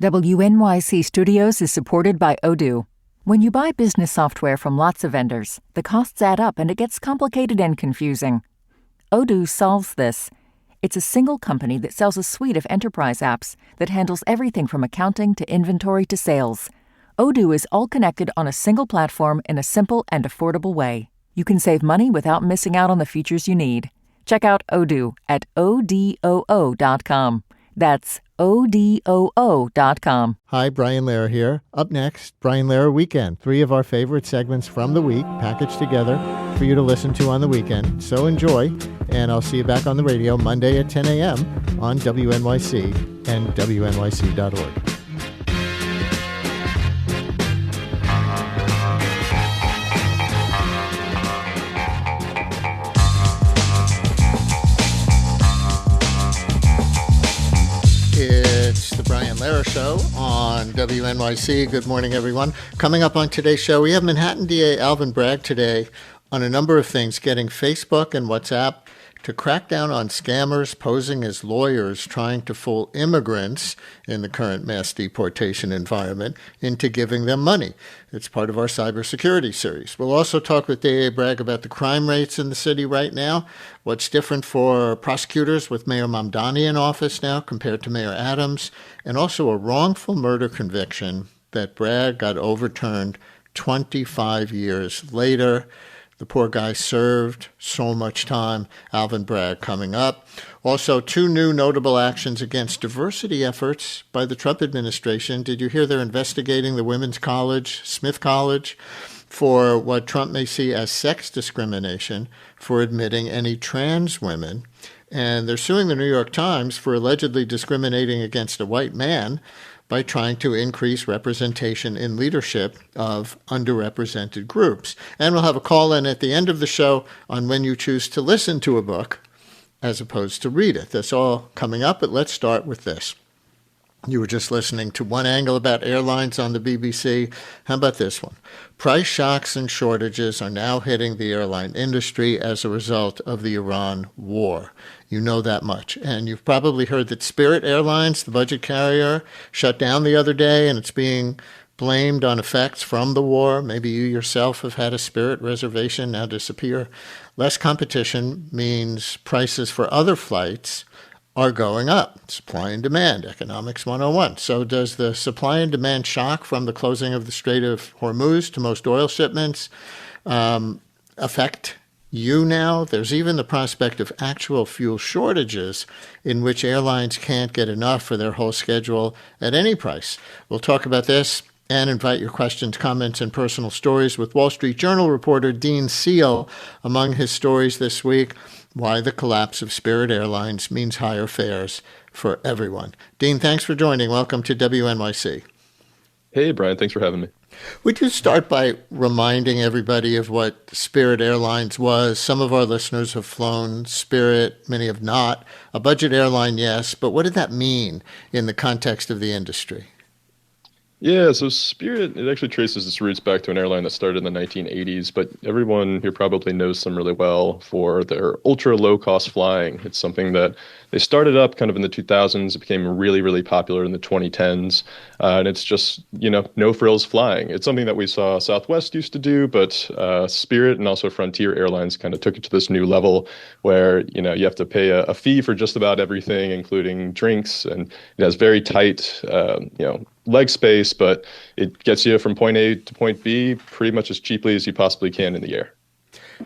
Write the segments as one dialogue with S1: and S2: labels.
S1: WNYC Studios is supported by Odoo. When you buy business software from lots of vendors, the costs add up and it gets complicated and confusing. Odoo solves this. It's a single company that sells a suite of enterprise apps that handles everything from accounting to inventory to sales. Odoo is all connected on a single platform in a simple and affordable way. You can save money without missing out on the features you need. Check out Odoo at odoo.com. That's odoo.com.
S2: Hi, Brian Lehrer here. Up next, Brian Lehrer Weekend. 3 of our favorite segments from the week packaged together for you to listen to on the weekend. So enjoy, and I'll see you back on the radio Monday at 10 a.m. on WNYC and WNYC.org. It's the Brian Lehrer Show on WNYC. Good morning, everyone. Coming up on today's show, we have Manhattan DA Alvin Bragg today on a number of things, getting Facebook and WhatsApp to crack down on scammers posing as lawyers trying to fool immigrants in the current mass deportation environment into giving them money. It's part of our cybersecurity series. We'll also talk with DA Bragg about the crime rates in the city right now, what's different for prosecutors with Mayor Mamdani in office now compared to Mayor Adams, and also a wrongful murder conviction that Bragg got overturned 25 years later. The poor guy served so much time. Alvin Bragg coming up. Also, 2 new notable actions against diversity efforts by the Trump administration. Did you hear they're investigating the women's college, Smith College, for what Trump may see as sex discrimination for admitting any trans women? And they're suing the New York Times for allegedly discriminating against a white man by trying to increase representation in leadership of underrepresented groups. And we'll have a call-in at the end of the show on when you choose to listen to a book as opposed to read it. That's all coming up, but let's start with this. You were just listening to one angle about airlines on the BBC. How about this one? Price shocks and shortages are now hitting the airline industry as a result of the Iran war. You know that much. And you've probably heard that Spirit Airlines, the budget carrier, shut down the other day, and it's being blamed on effects from the war. Maybe you yourself have had a Spirit reservation now disappear. Less competition means prices for other flights are going up. Supply and demand, Economics 101. So does the supply and demand shock from the closing of the Strait of Hormuz to most oil shipments affect you now? There's even the prospect of actual fuel shortages in which airlines can't get enough for their whole schedule at any price. We'll talk about this and invite your questions, comments, and personal stories with Wall Street Journal reporter Dean Seal. Among his stories this week, why the collapse of Spirit Airlines means higher fares for everyone. Dean, thanks for joining. Welcome to WNYC.
S3: Hey, Brian. Thanks for having me.
S2: Would you start by reminding everybody of what Spirit Airlines was? Some of our listeners have flown Spirit, many have not. A budget airline, yes, but what did that mean in the context of the industry?
S3: Yeah, so Spirit, it actually traces its roots back to an airline that started in the 1980s, but everyone here probably knows them really well for their ultra low-cost flying. It's something that they started up kind of in the 2000s. It became really, really popular in the 2010s, and it's just, no-frills flying. It's something that we saw Southwest used to do, but Spirit and also Frontier Airlines kind of took it to this new level where, you have to pay a fee for just about everything, including drinks, and it has very tight, leg space, but it gets you from point A to point B pretty much as cheaply as you possibly can in the air.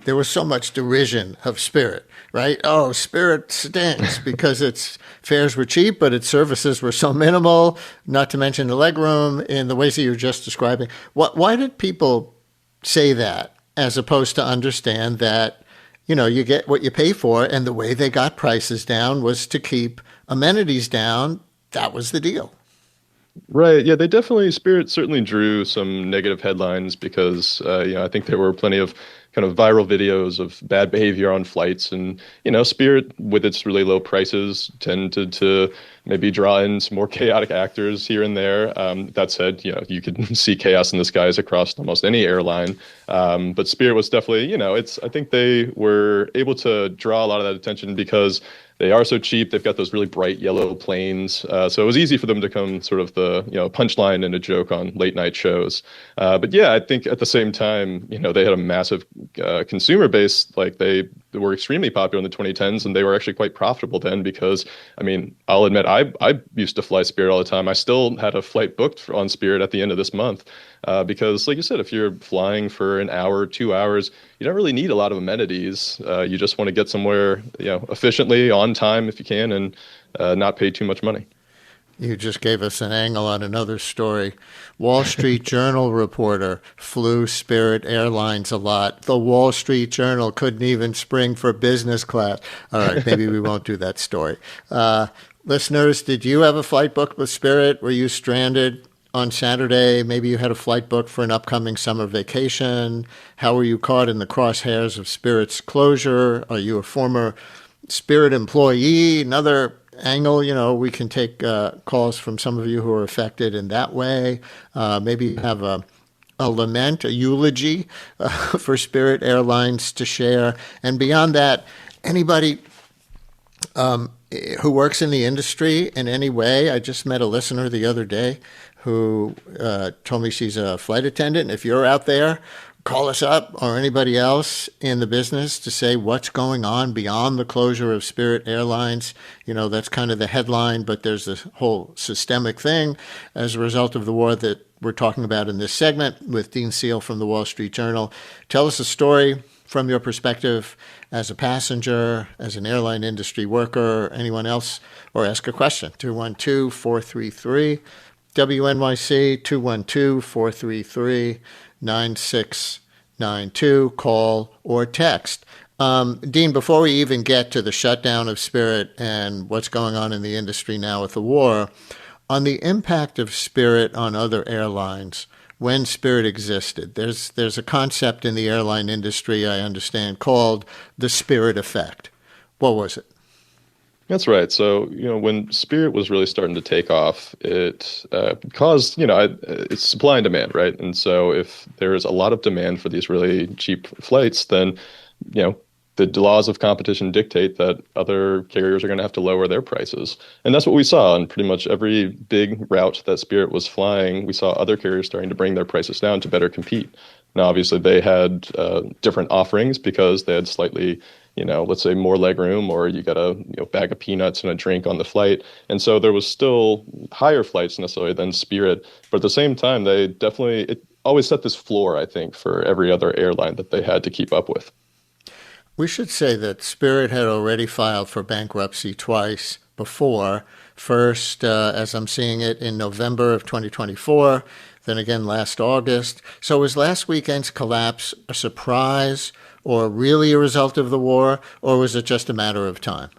S2: There was so much derision of Spirit, right? Oh, Spirit stinks because its fares were cheap, but its services were so minimal, not to mention the legroom in the ways that you were just describing. Why did people say that as opposed to understand that, you get what you pay for, and the way they got prices down was to keep amenities down? That was the deal.
S3: Right. Yeah, Spirit certainly drew some negative headlines because, I think there were plenty of kind of viral videos of bad behavior on flights. And, Spirit, with its really low prices, tended to maybe draw in some more chaotic actors here and there. That said, you could see chaos in the skies across almost any airline. But Spirit was definitely, I think they were able to draw a lot of that attention because they are so cheap. They've got those really bright yellow planes. So it was easy for them to become sort of the, punchline and a joke on late night shows. But yeah, I think at the same time, they had a massive consumer base. Like they were extremely popular in the 2010s, and they were actually quite profitable then because, I mean, I'll admit I used to fly Spirit all the time. I still had a flight booked on Spirit at the end of this month because, like you said, if you're flying for an hour, 2 hours, you don't really need a lot of amenities. You just want to get somewhere, efficiently, on time if you can, and not pay too much money.
S2: You just gave us an angle on another story. Wall Street Journal reporter flew Spirit Airlines a lot. The Wall Street Journal couldn't even spring for business class. All right, maybe we won't do that story. Listeners, did you have a flight booked with Spirit? Were you stranded on Saturday? Maybe you had a flight booked for an upcoming summer vacation. How were you caught in the crosshairs of Spirit's closure? Are you a former Spirit employee? Another angle, we can take calls from some of you who are affected in that way. Maybe you have a lament, a eulogy for Spirit Airlines to share. And beyond that, anybody who works in the industry in any way. I just met a listener the other day who told me she's a flight attendant. If you're out there, call us up, or anybody else in the business, to say what's going on beyond the closure of Spirit Airlines. That's kind of the headline, but there's this whole systemic thing as a result of the war that we're talking about in this segment with Dean Seal from the Wall Street Journal. Tell us a story from your perspective as a passenger, as an airline industry worker, anyone else, or ask a question. 212-433 WNYC, 212-433-9692. Call or text. Dean, before we even get to the shutdown of Spirit and what's going on in the industry now with the war, on the impact of Spirit on other airlines, when Spirit existed, there's a concept in the airline industry, I understand, called the Spirit effect. What was it?
S3: That's right. So, when Spirit was really starting to take off, it caused, it's supply and demand, right? And so if there is a lot of demand for these really cheap flights, then, the laws of competition dictate that other carriers are going to have to lower their prices. And that's what we saw on pretty much every big route that Spirit was flying. We saw other carriers starting to bring their prices down to better compete. Now, obviously, they had different offerings because they had slightly, let's say more legroom, or you got a bag of peanuts and a drink on the flight. And so there was still higher flights necessarily than Spirit. But at the same time, it always set this floor, I think, for every other airline that they had to keep up with.
S2: We should say that Spirit had already filed for bankruptcy twice before. First, as I'm seeing it, in November of 2024, then again last August. So was last weekend's collapse a surprise or really a result of the war, or was it just a matter of time?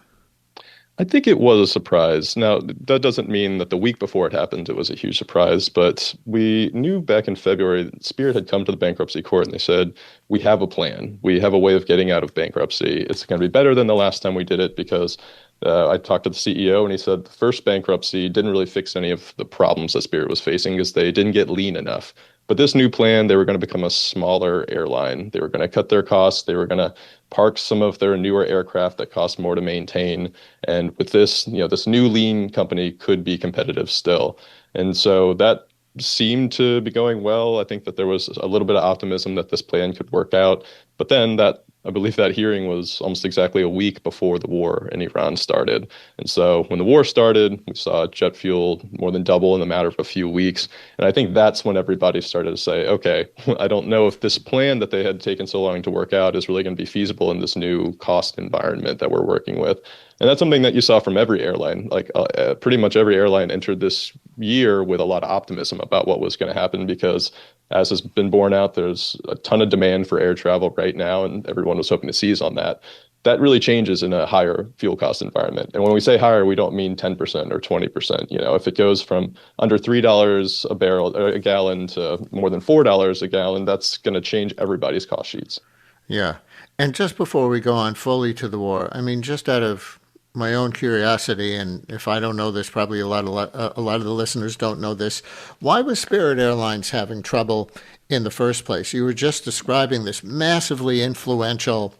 S3: I think it was a surprise. Now, that doesn't mean that the week before it happened, it was a huge surprise, but we knew back in February that Spirit had come to the bankruptcy court and they said, we have a plan. We have a way of getting out of bankruptcy. It's going to be better than the last time we did it because I talked to the CEO and he said the first bankruptcy didn't really fix any of the problems that Spirit was facing because they didn't get lean enough. But this new plan, they were going to become a smaller airline. They were going to cut their costs. They were going to park some of their newer aircraft that cost more to maintain. And with this, this new lean company could be competitive still. And so that seemed to be going well. I think that there was a little bit of optimism that this plan could work out. But then I believe that hearing was almost exactly a week before the war in Iran started. And so when the war started, we saw jet fuel more than double in the matter of a few weeks. And I think that's when everybody started to say, okay, I don't know if this plan that they had taken so long to work out is really going to be feasible in this new cost environment that we're working with. And that's something that you saw from every airline. Like pretty much every airline entered this year with a lot of optimism about what was going to happen because, as has been borne out, there's a ton of demand for air travel right now, and everyone was hoping to seize on that. That really changes in a higher fuel cost environment. And when we say higher, we don't mean 10% or 20%. If it goes from under $3 a gallon to more than $4 a gallon, that's going to change everybody's cost sheets.
S2: Yeah. And just before we go on fully to the war, just out of my own curiosity, and if I don't know this, probably a lot of the listeners don't know this. Why was Spirit Airlines having trouble in the first place? You were just describing this massively influential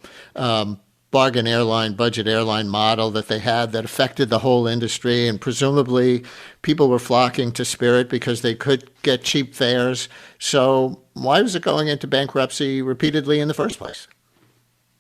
S2: bargain airline, budget airline model that they had that affected the whole industry. And presumably people were flocking to Spirit because they could get cheap fares. So why was it going into bankruptcy repeatedly in the first place?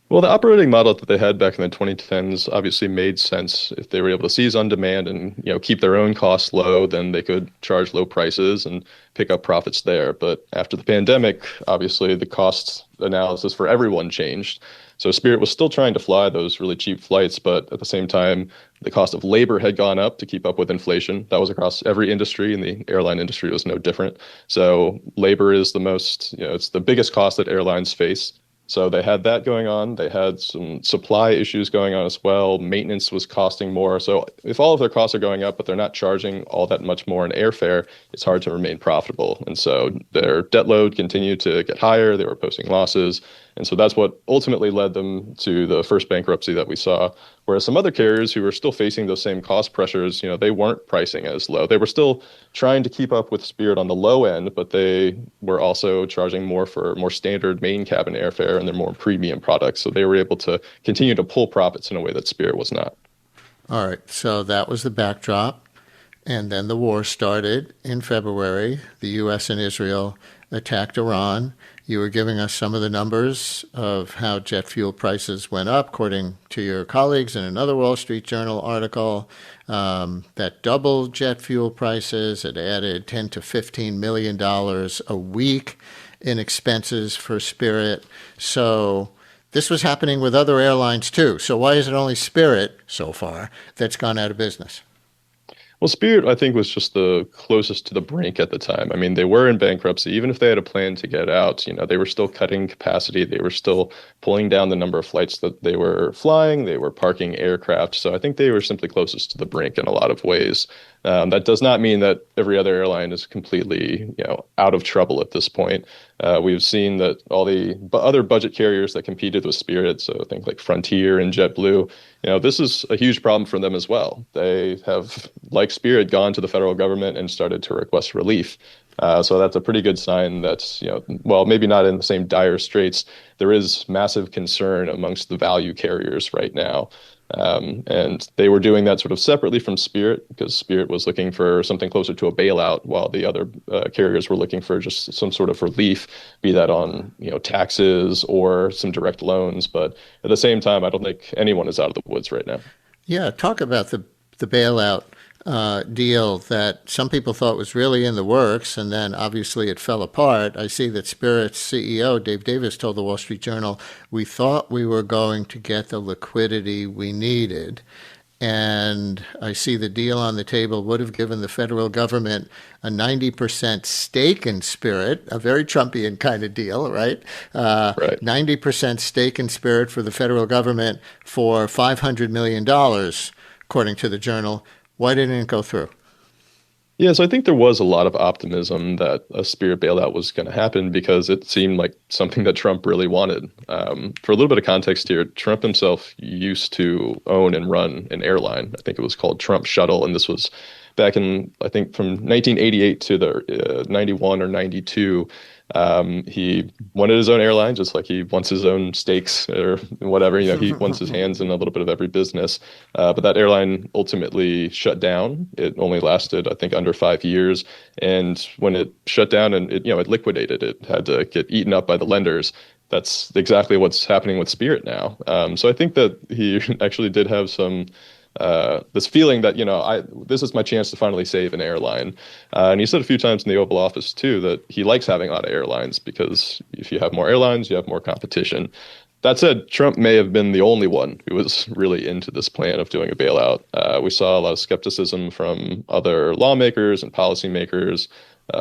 S3: Well, the operating model that they had back in the 2010s obviously made sense. If they were able to seize on demand and keep their own costs low, then they could charge low prices and pick up profits there. But after the pandemic, obviously the cost analysis for everyone changed. So Spirit was still trying to fly those really cheap flights, but at the same time, the cost of labor had gone up to keep up with inflation. That was across every industry, and the airline industry was no different. So labor is it's the biggest cost that airlines face. So they had that going on. They had some supply issues going on as well. Maintenance was costing more. So if all of their costs are going up, but they're not charging all that much more in airfare, it's hard to remain profitable. And so their debt load continued to get higher. They were posting losses. And so that's what ultimately led them to the first bankruptcy that we saw. Whereas some other carriers who were still facing those same cost pressures, they weren't pricing as low. They were still trying to keep up with Spirit on the low end, but they were also charging more for more standard main cabin airfare and their more premium products. So they were able to continue to pull profits in a way that Spirit was not.
S2: All right. So that was the backdrop. And then the war started in February. The U.S. and Israel attacked Iran. You were giving us some of the numbers of how jet fuel prices went up, according to your colleagues in another Wall Street Journal article, that doubled jet fuel prices. It added $10 to $15 million a week in expenses for Spirit. So this was happening with other airlines too. So why is it only Spirit so far that's gone out of business?
S3: Well, Spirit, I think, was just the closest to the brink at the time. I mean, they were in bankruptcy. Even if they had a plan to get out, they were still cutting capacity. They were still pulling down the number of flights that they were flying. They were parking aircraft. So I think they were simply closest to the brink in a lot of ways. That does not mean that every other airline is completely, out of trouble at this point. We've seen that all the other budget carriers that competed with Spirit, so think like Frontier and JetBlue, this is a huge problem for them as well. They have, like Spirit, gone to the federal government and started to request relief. So that's a pretty good sign that, well, maybe not in the same dire straits. There is massive concern amongst the value carriers right now. And they were doing that sort of separately from Spirit because Spirit was looking for something closer to a bailout while the other carriers were looking for just some sort of relief, be that on taxes or some direct loans. But at the same time, I don't think anyone is out of the woods right now.
S2: Yeah, talk about the bailout deal that some people thought was really in the works, and then obviously it fell apart. I see that Spirit's CEO, Dave Davis, told the Wall Street Journal, we thought we were going to get the liquidity we needed. And I see the deal on the table would have given the federal government a 90% stake in Spirit, a very Trumpian kind of deal, right?
S3: Right.
S2: 90% stake in Spirit for the federal government for $500 million, according to the Journal. Why didn't it go through?
S3: Yeah, so I think there was a lot of optimism that a Spirit bailout was going to happen because it seemed like something that Trump really wanted. For a little bit of context here, Trump himself used to own and run an airline. I think it was called Trump Shuttle, and this was back in, I think, from 1988 to the 91 or 92. He wanted his own airline, just like he wants his own stakes or whatever. He wants his hands in a little bit of every business. But that airline ultimately shut down. It only lasted, I think, under 5 years. And when it shut down and it liquidated, it had to get eaten up by the lenders. That's exactly what's happening with Spirit now. So I think that he actually did have some this feeling that, this is my chance to finally save an airline. And he said a few times in the Oval Office, too, that he likes having a lot of airlines because if you have more airlines, you have more competition. That said, Trump may have been the only one who was really into this plan of doing a bailout. We saw a lot of skepticism from other lawmakers and policymakers.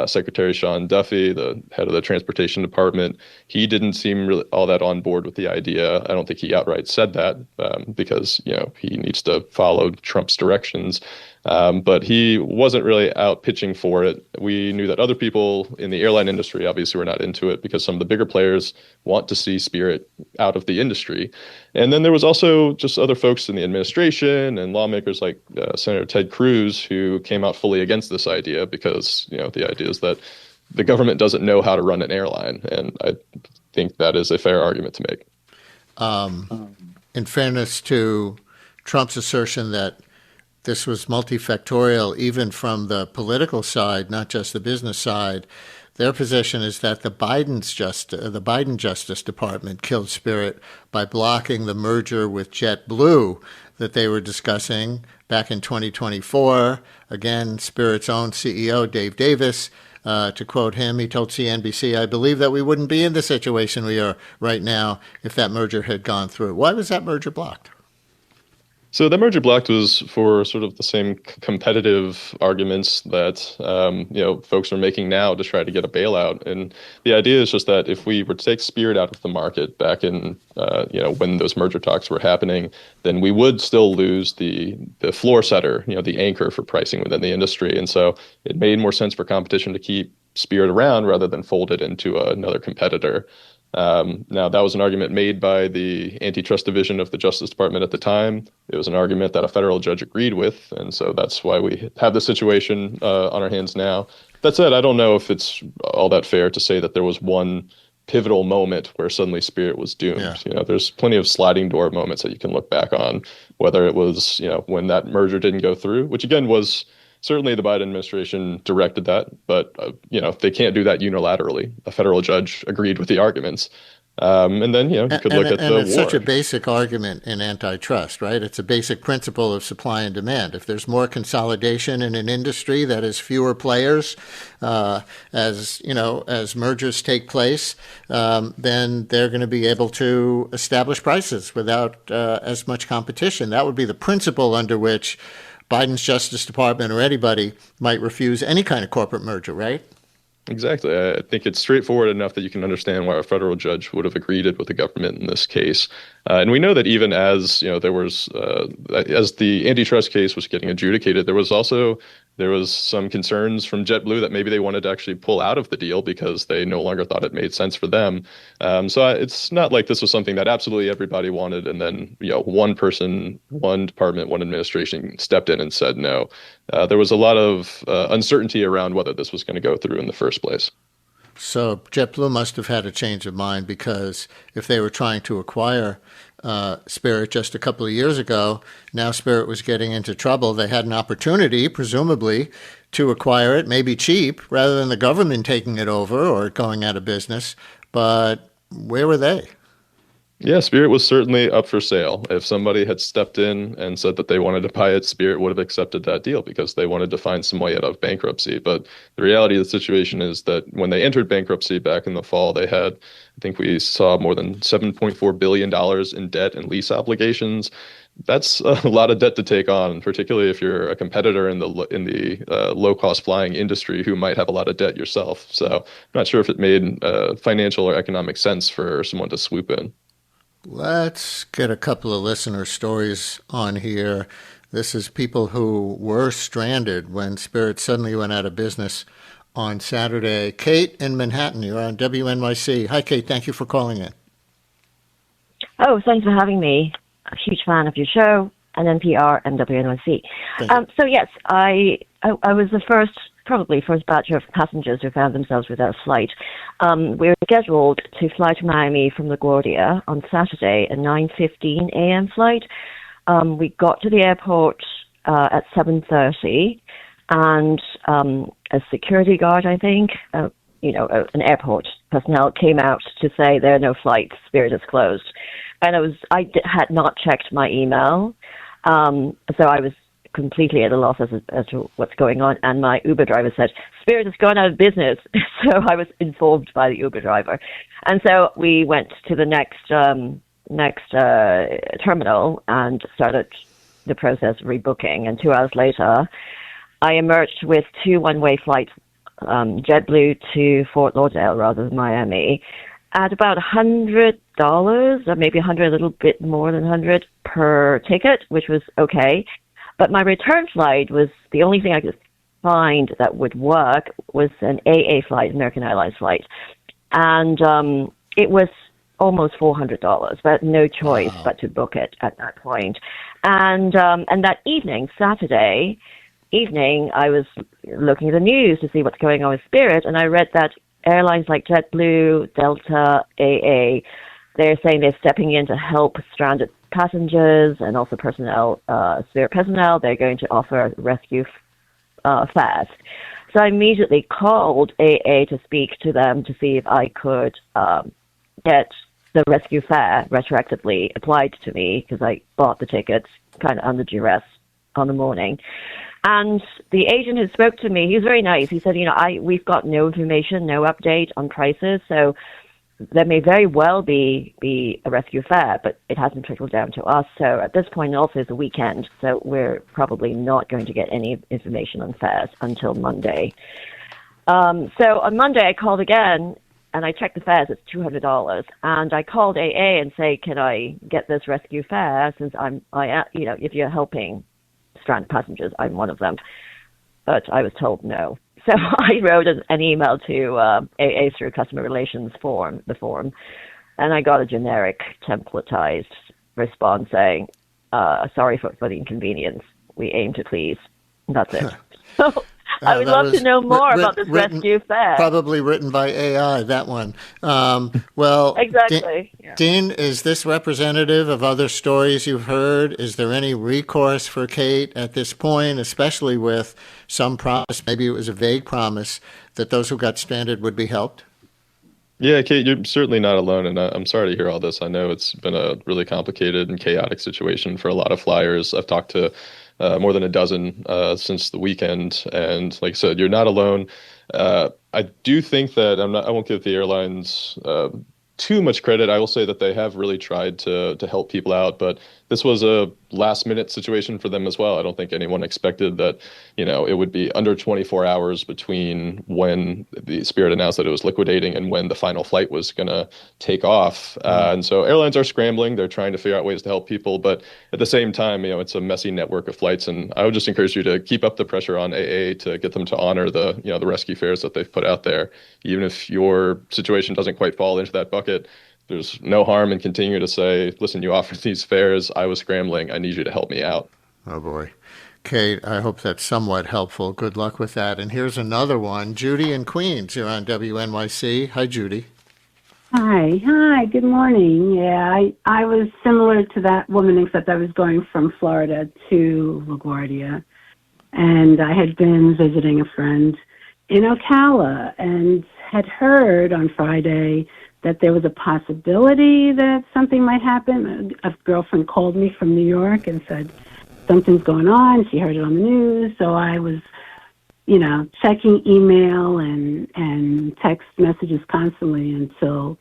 S3: Secretary Sean Duffy, the head of the Transportation Department, he didn't seem really all that on board with the idea. I don't think he outright said that because, he needs to follow Trump's directions. But he wasn't really out pitching for it. We knew that other people in the airline industry obviously were not into it because some of the bigger players want to see Spirit out of the industry. And then there was also just other folks in the administration and lawmakers like Senator Ted Cruz who came out fully against this idea because, the idea is that the government doesn't know how to run an airline. And I think that is a fair argument to make.
S2: in fairness to Trump's assertion that this was multifactorial, even from the political side, not just the business side, their position is that the Biden Justice Department killed Spirit by blocking the merger with JetBlue that they were discussing back in 2024. Again, Spirit's own CEO, Dave Davis, to quote him, he told CNBC, "I believe that we wouldn't be in the situation we are right now if that merger had gone through." Why was that merger blocked?
S3: So that merger blocked was for sort of the same competitive arguments that folks are making now to try to get a bailout. And the idea is just that if we were to take Spirit out of the market back in when those merger talks were happening, then we would still lose the floor setter, the anchor for pricing within the industry. And so it made more sense for competition to keep Spirit around rather than fold it into another competitor. Now, that was an argument made by the antitrust division of the Justice Department at the time. It was an argument that a federal judge agreed with, and so that's why we have the situation on our hands now. That said, I don't know if it's all that fair to say that there was one pivotal moment where suddenly Spirit was doomed.
S2: Yeah.
S3: There's plenty of sliding door moments that you can look back on, whether it was, when that merger didn't go through, which again was certainly the Biden administration directed that, but they can't do that unilaterally. A federal judge agreed with the arguments, and then you could look at the war.
S2: And it's such a basic argument in antitrust, right? It's a basic principle of supply and demand. If there's more consolidation in an industry that has fewer players, as mergers take place, then they're going to be able to establish prices without as much competition. That would be the principle under which Biden's Justice Department or anybody might refuse any kind of corporate merger, right?
S3: Exactly. I think it's straightforward enough that you can understand why a federal judge would have agreed with the government in this case. And we know that even as there was, as the antitrust case was getting adjudicated, there was some concerns from JetBlue that maybe they wanted to actually pull out of the deal because they no longer thought it made sense for them. So it's not like this was something that absolutely everybody wanted, and then one person, one department, one administration stepped in and said no. There was a lot of uncertainty around whether this was going to go through in the first place.
S2: So JetBlue must have had a change of mind, because if they were trying to acquire Spirit just a couple of years ago, now Spirit was getting into trouble. They had an opportunity, presumably, to acquire it, maybe cheap, rather than the government taking it over or going out of business. But where were they?
S3: Yeah, Spirit was certainly up for sale. If somebody had stepped in and said that they wanted to buy it, Spirit would have accepted that deal because they wanted to find some way out of bankruptcy. But the reality of the situation is that when they entered bankruptcy back in the fall, they had, I think we saw more than $7.4 billion in debt and lease obligations. That's a lot of debt to take on, particularly if you're a competitor in the low-cost flying industry who might have a lot of debt yourself. So I'm not sure if it made financial or economic sense for someone to swoop in.
S2: Let's get a couple of listener stories on here. This is people who were stranded when Spirit suddenly went out of business on Saturday. Kate in Manhattan, you're on WNYC. Hi, Kate. Thank you for calling in.
S4: Oh, thanks for having me. A huge fan of your show and NPR and WNYC. So yes, I was the probably first batch of passengers who found themselves without a flight. We were scheduled to fly to Miami from LaGuardia on Saturday, a 9:15 a.m. flight. We got to the airport at 7:30, and a security guard, I think, an airport personnel came out to say there are no flights, Spirit is closed. And I had not checked my email, so I was completely at a loss as to what's going on. And my Uber driver said, Spirit has gone out of business. So I was informed by the Uber driver. And so we went to the next terminal and started the process of rebooking. And 2 hours later, I emerged with 2 one-way flights, JetBlue to Fort Lauderdale rather than Miami, at about $100, or maybe a little bit more than 100 per ticket, which was okay. But my return flight was the only thing I could find that would work was an AA flight, American Airlines flight. And it was almost $400, but no choice but to book it at that point. And that evening, Saturday evening, I was looking at the news to see what's going on with Spirit, and I read that airlines like JetBlue, Delta, AA, they're saying they're stepping in to help stranded passengers and also personnel, Spirit personnel, they're going to offer rescue fares. So I immediately called AA to speak to them to see if I could get the rescue fare retroactively applied to me, because I bought the tickets kind of under duress on the morning. And the agent who spoke to me, he was very nice. He said, we've got no information, no update on prices, so there may very well be a rescue fare, but it hasn't trickled down to us. So at this point, also it's a weekend, so we're probably not going to get any information on fares until Monday. So on Monday, I called again, and I checked the fares. It's $200, and I called AA and say, "Can I get this rescue fare? Since if you're helping stranded passengers, I'm one of them." But I was told no. So I wrote an email to AA through customer relations form, and I got a generic templatized response saying, "Sorry for the inconvenience. We aim to please." That's it. So I would love to know more about this rescue fare.
S2: Probably written by AI, that one. Well,
S4: exactly.
S2: Dean, is this representative of other stories you've heard? Is there any recourse for Kate at this point, especially with some promise, maybe it was a vague promise, that those who got stranded would be helped?
S3: Yeah, Kate, you're certainly not alone, and I'm sorry to hear all this. I know it's been a really complicated and chaotic situation for a lot of flyers. I've talked to more than a dozen since the weekend, and like I said, you're not alone. I do think that I won't give the airlines too much credit. I will say that they have really tried to help people out, but this was a last minute situation for them as well. I don't think anyone expected that, it would be under 24 hours between when the Spirit announced that it was liquidating and when the final flight was going to take off. And so airlines are scrambling. They're trying to figure out ways to help people, but at the same time, it's a messy network of flights. And I would just encourage you to keep up the pressure on AA to get them to honor the rescue fares that they've put out there. Even if your situation doesn't quite fall into that bucket, there's no harm in continuing to say, "Listen, you offered these fares. I was scrambling. I need you to help me out."
S2: Oh, boy. Kate, I hope that's somewhat helpful. Good luck with that. And here's another one. Judy in Queens. You're on WNYC. Hi, Judy.
S5: Hi. Good morning. Yeah, I was similar to that woman, except I was going from Florida to LaGuardia. And I had been visiting a friend in Ocala and had heard on Friday that there was a possibility that something might happen. A girlfriend called me from New York and said, something's going on. She heard it on the news. So I was, checking email and text messages constantly until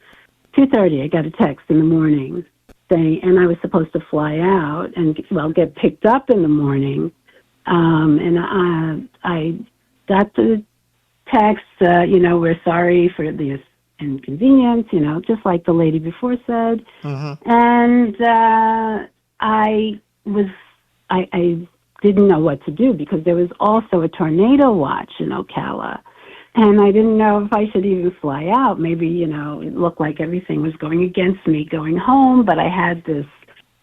S5: 2:30. I got a text in the morning saying, and I was supposed to fly out and, get picked up in the morning. And I got the text, we're sorry for the inconvenience, just like the lady before said. Mm-hmm. And I didn't know what to do because there was also a tornado watch in Ocala. And I didn't know if I should even fly out. Maybe, it looked like everything was going against me going home, but I had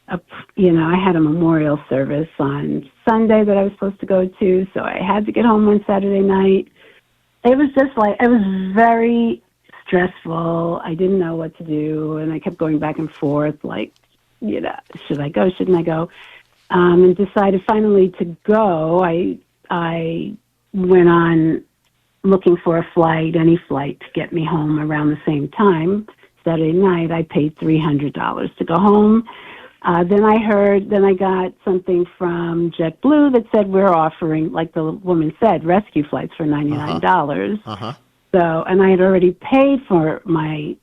S5: I had a memorial service on Sunday that I was supposed to go to, so I had to get home on Saturday night. It was just it was very stressful. I didn't know what to do, and I kept going back and forth, should I go, shouldn't I go? And decided finally to go. I went on looking for a flight, any flight to get me home around the same time. Saturday night, I paid $300 to go home. Then I got something from JetBlue that said we're offering, like the woman said, rescue flights for $99. Uh-huh. So, and I had already paid for my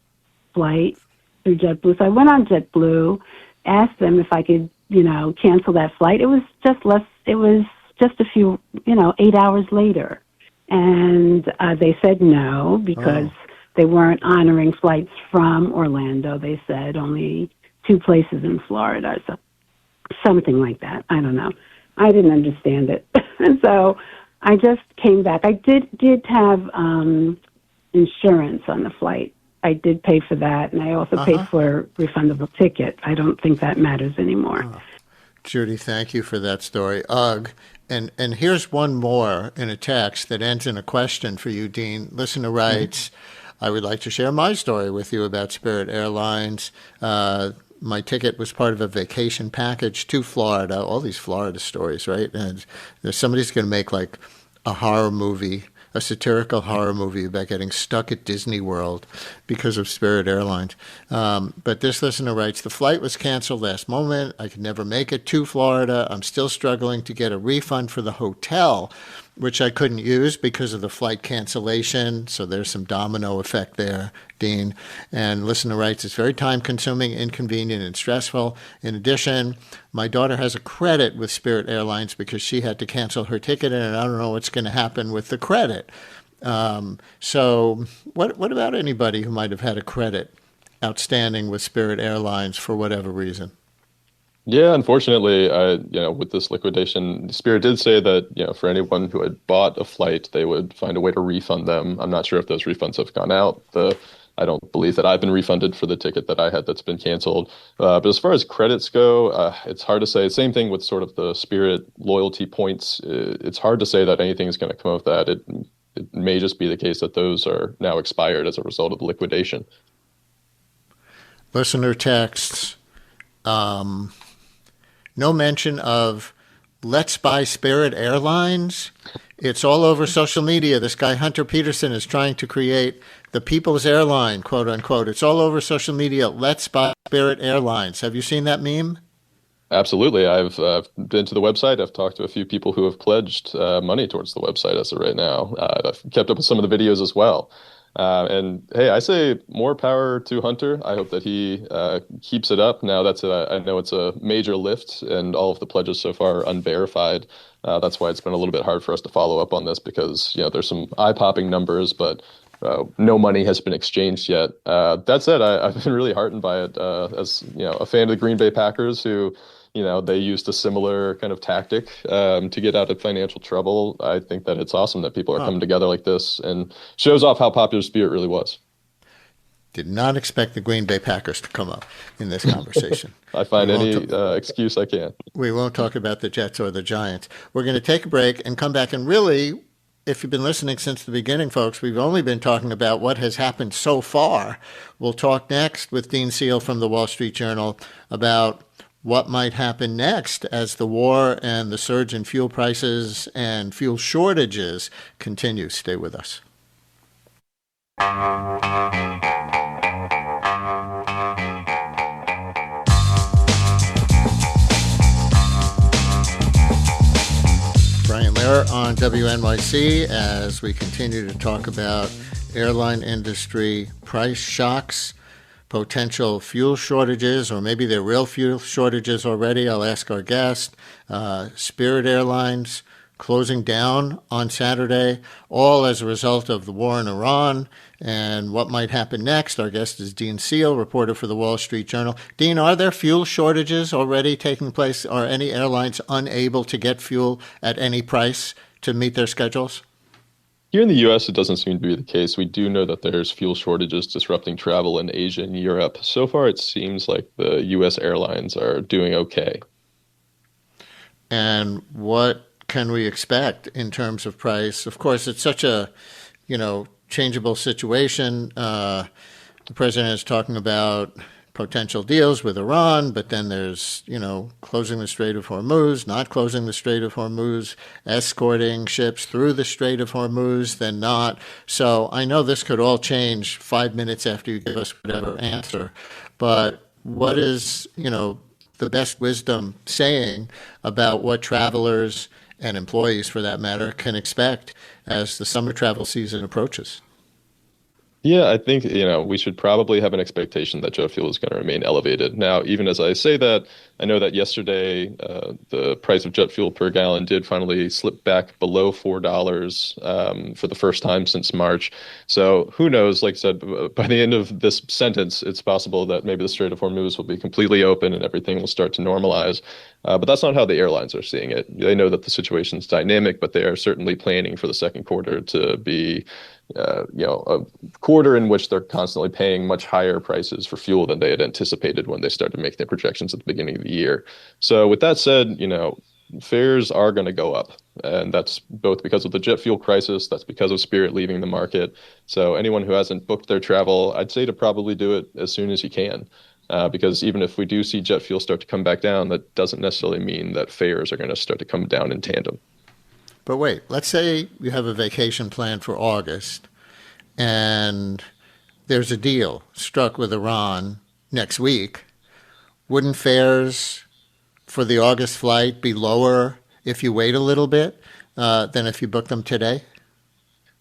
S5: flight through JetBlue. So I went on JetBlue, asked them if I could, cancel that flight. It was just a few, 8 hours later. And they said no, because they weren't honoring flights from Orlando. They said only 2 places in Florida, so something like that. I don't know. I didn't understand it. And so I just came back. I did have insurance on the flight. I did pay for that, and I also paid for a refundable ticket. I don't think that matters anymore.
S2: Judy, thank you for that story. Ugh. And here's one more in a text that ends in a question for you, Dean. Listener writes, I would like to share my story with you about Spirit Airlines. my ticket was part of a vacation package to Florida. All these Florida stories, right? And somebody's going to make like a horror movie, a satirical horror movie about getting stuck at Disney World because of Spirit Airlines. But this listener writes, the flight was canceled last moment. I could never make it to Florida. I'm still struggling to get a refund for the hotel, which I couldn't use because of the flight cancellation. So there's some domino effect there, Dean. And listener writes, it's very time-consuming, inconvenient, and stressful. In addition, my daughter has a credit with Spirit Airlines because she had to cancel her ticket, and I don't know what's going to happen with the credit. So what about anybody who might have had a credit outstanding with Spirit Airlines for whatever reason?
S3: Yeah, unfortunately, with this liquidation, Spirit did say that, for anyone who had bought a flight, they would find a way to refund them. I'm not sure if those refunds have gone out. I don't believe that I've been refunded for the ticket that I had that's been canceled. But as far as credits go, it's hard to say. Same thing with sort of the Spirit loyalty points. It's hard to say that anything is going to come of that. It may just be the case that those are now expired as a result of the liquidation.
S2: Listener texts. No mention of let's buy Spirit Airlines. It's all over social media. This guy, Hunter Peterson, is trying to create the people's airline, quote unquote. It's all over social media. Let's buy Spirit Airlines. Have you seen that meme?
S3: Absolutely. I've been to the website. I've talked to a few people who have pledged money towards the website as of right now. I've kept up with some of the videos as well. And hey, I say more power to Hunter. I hope that he keeps it up. Now, I know it's a major lift, and all of the pledges so far are unverified. That's why it's been a little bbit hard for us to follow up on this because there's some eye-popping numbers, but no money has been exchanged yet. That said, I've been really heartened by it as a fan of the Green Bay Packers who. They used a similar kind of tactic to get out of financial trouble. I think that it's awesome that people are coming together like this and shows off how popular Spirit really was.
S2: Did not expect the Green Bay Packers to come up in this conversation.
S3: I find any excuse I can.
S2: We won't talk about the Jets or the Giants. We're going to take a break and come back. And really, if you've been listening since the beginning, folks, we've only been talking about what has happened so far. We'll talk next with Dean Seal from the Wall Street Journal about what might happen next as the war and the surge in fuel prices and fuel shortages continue. Stay with us. Brian Lehrer on WNYC as we continue to talk about airline industry price shocks, potential fuel shortages, or maybe they're real fuel shortages already. I'll ask our guest. Spirit Airlines closing down on Saturday, all as a result of the war in Iran and what might happen next. Our guest is Dean Seal, reporter for the Wall Street Journal. Dean, are there fuel shortages already taking place? Are any airlines unable to get fuel at any price to meet their schedules?
S3: Here in the U.S., it doesn't seem to be the case. We do know that there's fuel shortages disrupting travel in Asia and Europe. So far, it seems like the U.S. airlines are doing okay.
S2: And what can we expect in terms of price? Of course, it's such a, changeable situation. The president is talking about potential deals with Iran, but then there's, closing the Strait of Hormuz, not closing the Strait of Hormuz, escorting ships through the Strait of Hormuz, then not. So I know this could all change 5 minutes after you give us whatever answer, but what is, the best wisdom saying about what travelers and employees, for that matter, can expect as the summer travel season approaches?
S3: Yeah, I think, we should probably have an expectation that jet fuel is going to remain elevated. Now, even as I say that, I know that yesterday the price of jet fuel per gallon did finally slip back below $4 for the first time since March. So who knows? Like I said, by the end of this sentence, it's possible that maybe the Strait of Hormuz will be completely open and everything will start to normalize. But that's not how the airlines are seeing it. They know that the situation is dynamic, but they are certainly planning for the second quarter to be a quarter in which they're constantly paying much higher prices for fuel than they had anticipated when they started making their projections at the beginning of the year. So with that said, fares are going to go up. And that's both because of the jet fuel crisis. That's because of Spirit leaving the market. So anyone who hasn't booked their travel, I'd say to probably do it as soon as you can. because even if we do see jet fuel start to come back down, that doesn't necessarily mean that fares are going to start to come down in tandem.
S2: But wait, let's say you have a vacation plan for August and there's a deal struck with Iran next week. Wouldn't fares for the August flight be lower if you wait a little bit than if you book them today?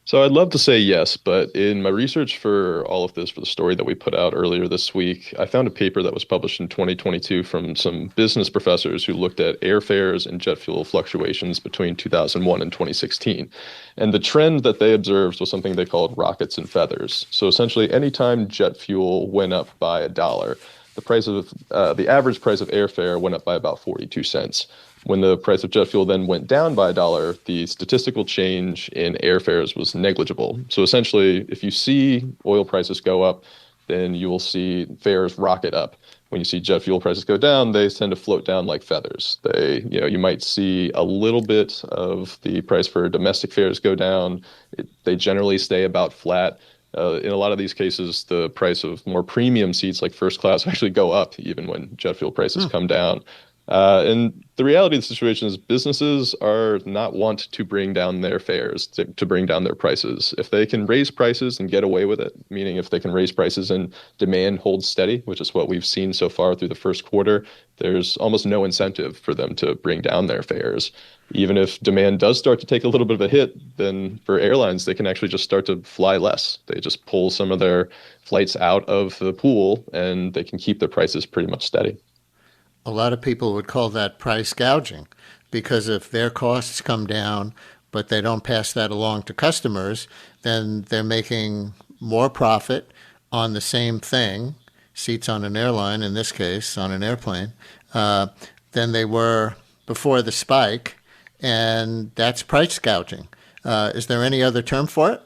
S3: So I'd love to say yes, but in my research for all of this, for the story that we put out earlier this week, I found a paper that was published in 2022 from some business professors who looked at airfares and jet fuel fluctuations between 2001 and 2016. And the trend that they observed was something they called rockets and feathers. So essentially, anytime jet fuel went up by $1, the average price of airfare went up by about 42 cents. When the price of jet fuel then went down by $1, the statistical change in airfares was negligible. So essentially, if you see oil prices go up, then you will see fares rocket up. When you see jet fuel prices go down, they tend to float down like feathers. You might see a little bit of the price for domestic fares go down. They generally stay about flat. In a lot of these cases, the price of more premium seats like first class actually go up even when jet fuel prices come down. And the reality of the situation is businesses are not want to bring down their fares, to bring down their prices. If they can raise prices and get away with it, meaning if they can raise prices and demand holds steady, which is what we've seen so far through the first quarter, there's almost no incentive for them to bring down their fares. Even if demand does start to take a little bit of a hit, then for airlines, they can actually just start to fly less. They just pull some of their flights out of the pool and they can keep their prices pretty much steady.
S2: A lot of people would call that price gouging, because if their costs come down, but they don't pass that along to customers, then they're making more profit on the same thing, seats on an airline, in this case, on an airplane, than they were before the spike, and that's price gouging. Is there any other term for it?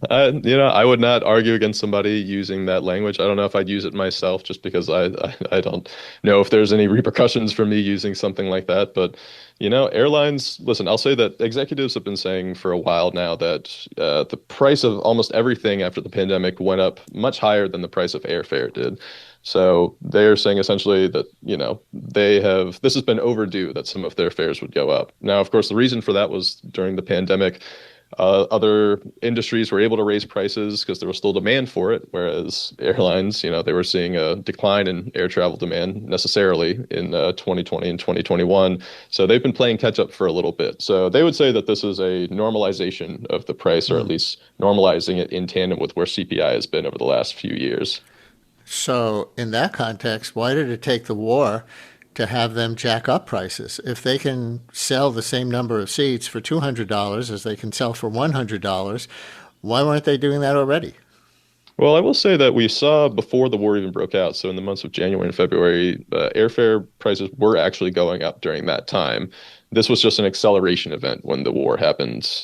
S3: I would not argue against somebody using that language. I don't know if I'd use it myself just because I don't know if there's any repercussions for me using something like that. But, airlines, listen, I'll say that executives have been saying for a while now that the price of almost everything after the pandemic went up much higher than the price of airfare did. So they're saying essentially that, this has been overdue that some of their fares would go up. Now, of course, the reason for that was during the pandemic. Other industries were able to raise prices because there was still demand for it, whereas airlines, they were seeing a decline in air travel demand necessarily in 2020 and 2021. So they've been playing catch up for a little bit. So they would say that this is a normalization of the price, or at least normalizing it in tandem with where CPI has been over the last few years.
S2: So in that context, why did it take the war to have them jack up prices? If they can sell the same number of seats for $200 as they can sell for $100, why weren't they doing that already?
S3: Well, I will say that we saw before the war even broke out, so in the months of January and February, airfare prices were actually going up during that time. This was just an acceleration event when the war happened.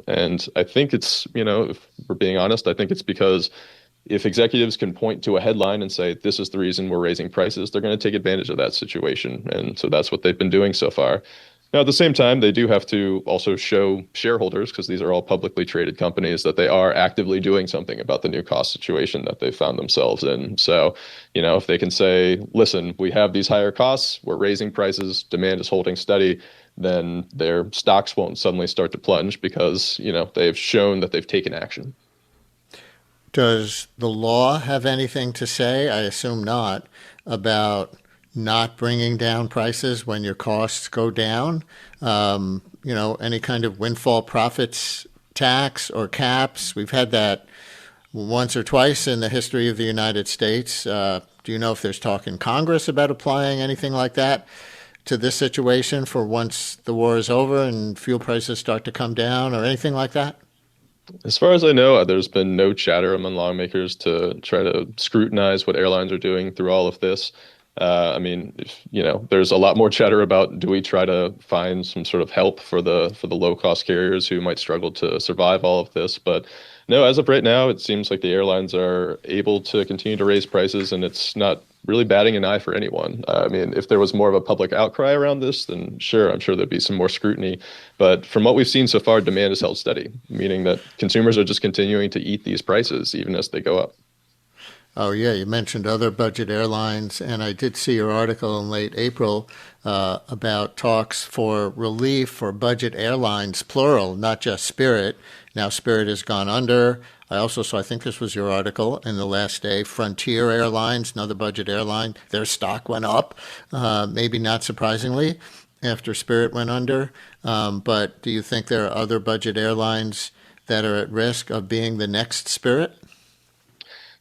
S3: And I think it's, if we're being honest, I think it's because if executives can point to a headline and say, this is the reason we're raising prices, they're going to take advantage of that situation. And so that's what they've been doing so far. Now, at the same time, they do have to also show shareholders, because these are all publicly traded companies, that they are actively doing something about the new cost situation that they found themselves in. So, if they can say, listen, we have these higher costs, we're raising prices, demand is holding steady, then their stocks won't suddenly start to plunge because, they've shown that they've taken action.
S2: Does the law have anything to say? I assume not, about not bringing down prices when your costs go down? Any kind of windfall profits tax or caps? We've had that once or twice in the history of the United States. Do you know if there's talk in Congress about applying anything like that to this situation for once the war is over and fuel prices start to come down, or anything like that?
S3: As far as I know, there's been no chatter among lawmakers to try to scrutinize what airlines are doing through all of this. There's a lot more chatter about, do we try to find some sort of help for the low cost carriers who might struggle to survive all of this? But no, as of right now, it seems like the airlines are able to continue to raise prices, and it's not really batting an eye for anyone. If there was more of a public outcry around this, then sure, I'm sure there'd be some more scrutiny. But from what we've seen so far, demand is held steady, meaning that consumers are just continuing to eat these prices even as they go up.
S2: Oh, yeah, you mentioned other budget airlines, and I did see your article in late April about talks for relief for budget airlines, plural, not just Spirit. Now Spirit has gone under. I also saw, I think this was your article in the last day, Frontier Airlines, another budget airline, their stock went up, maybe not surprisingly, after Spirit went under. But do you think there are other budget airlines that are at risk of being the next Spirit?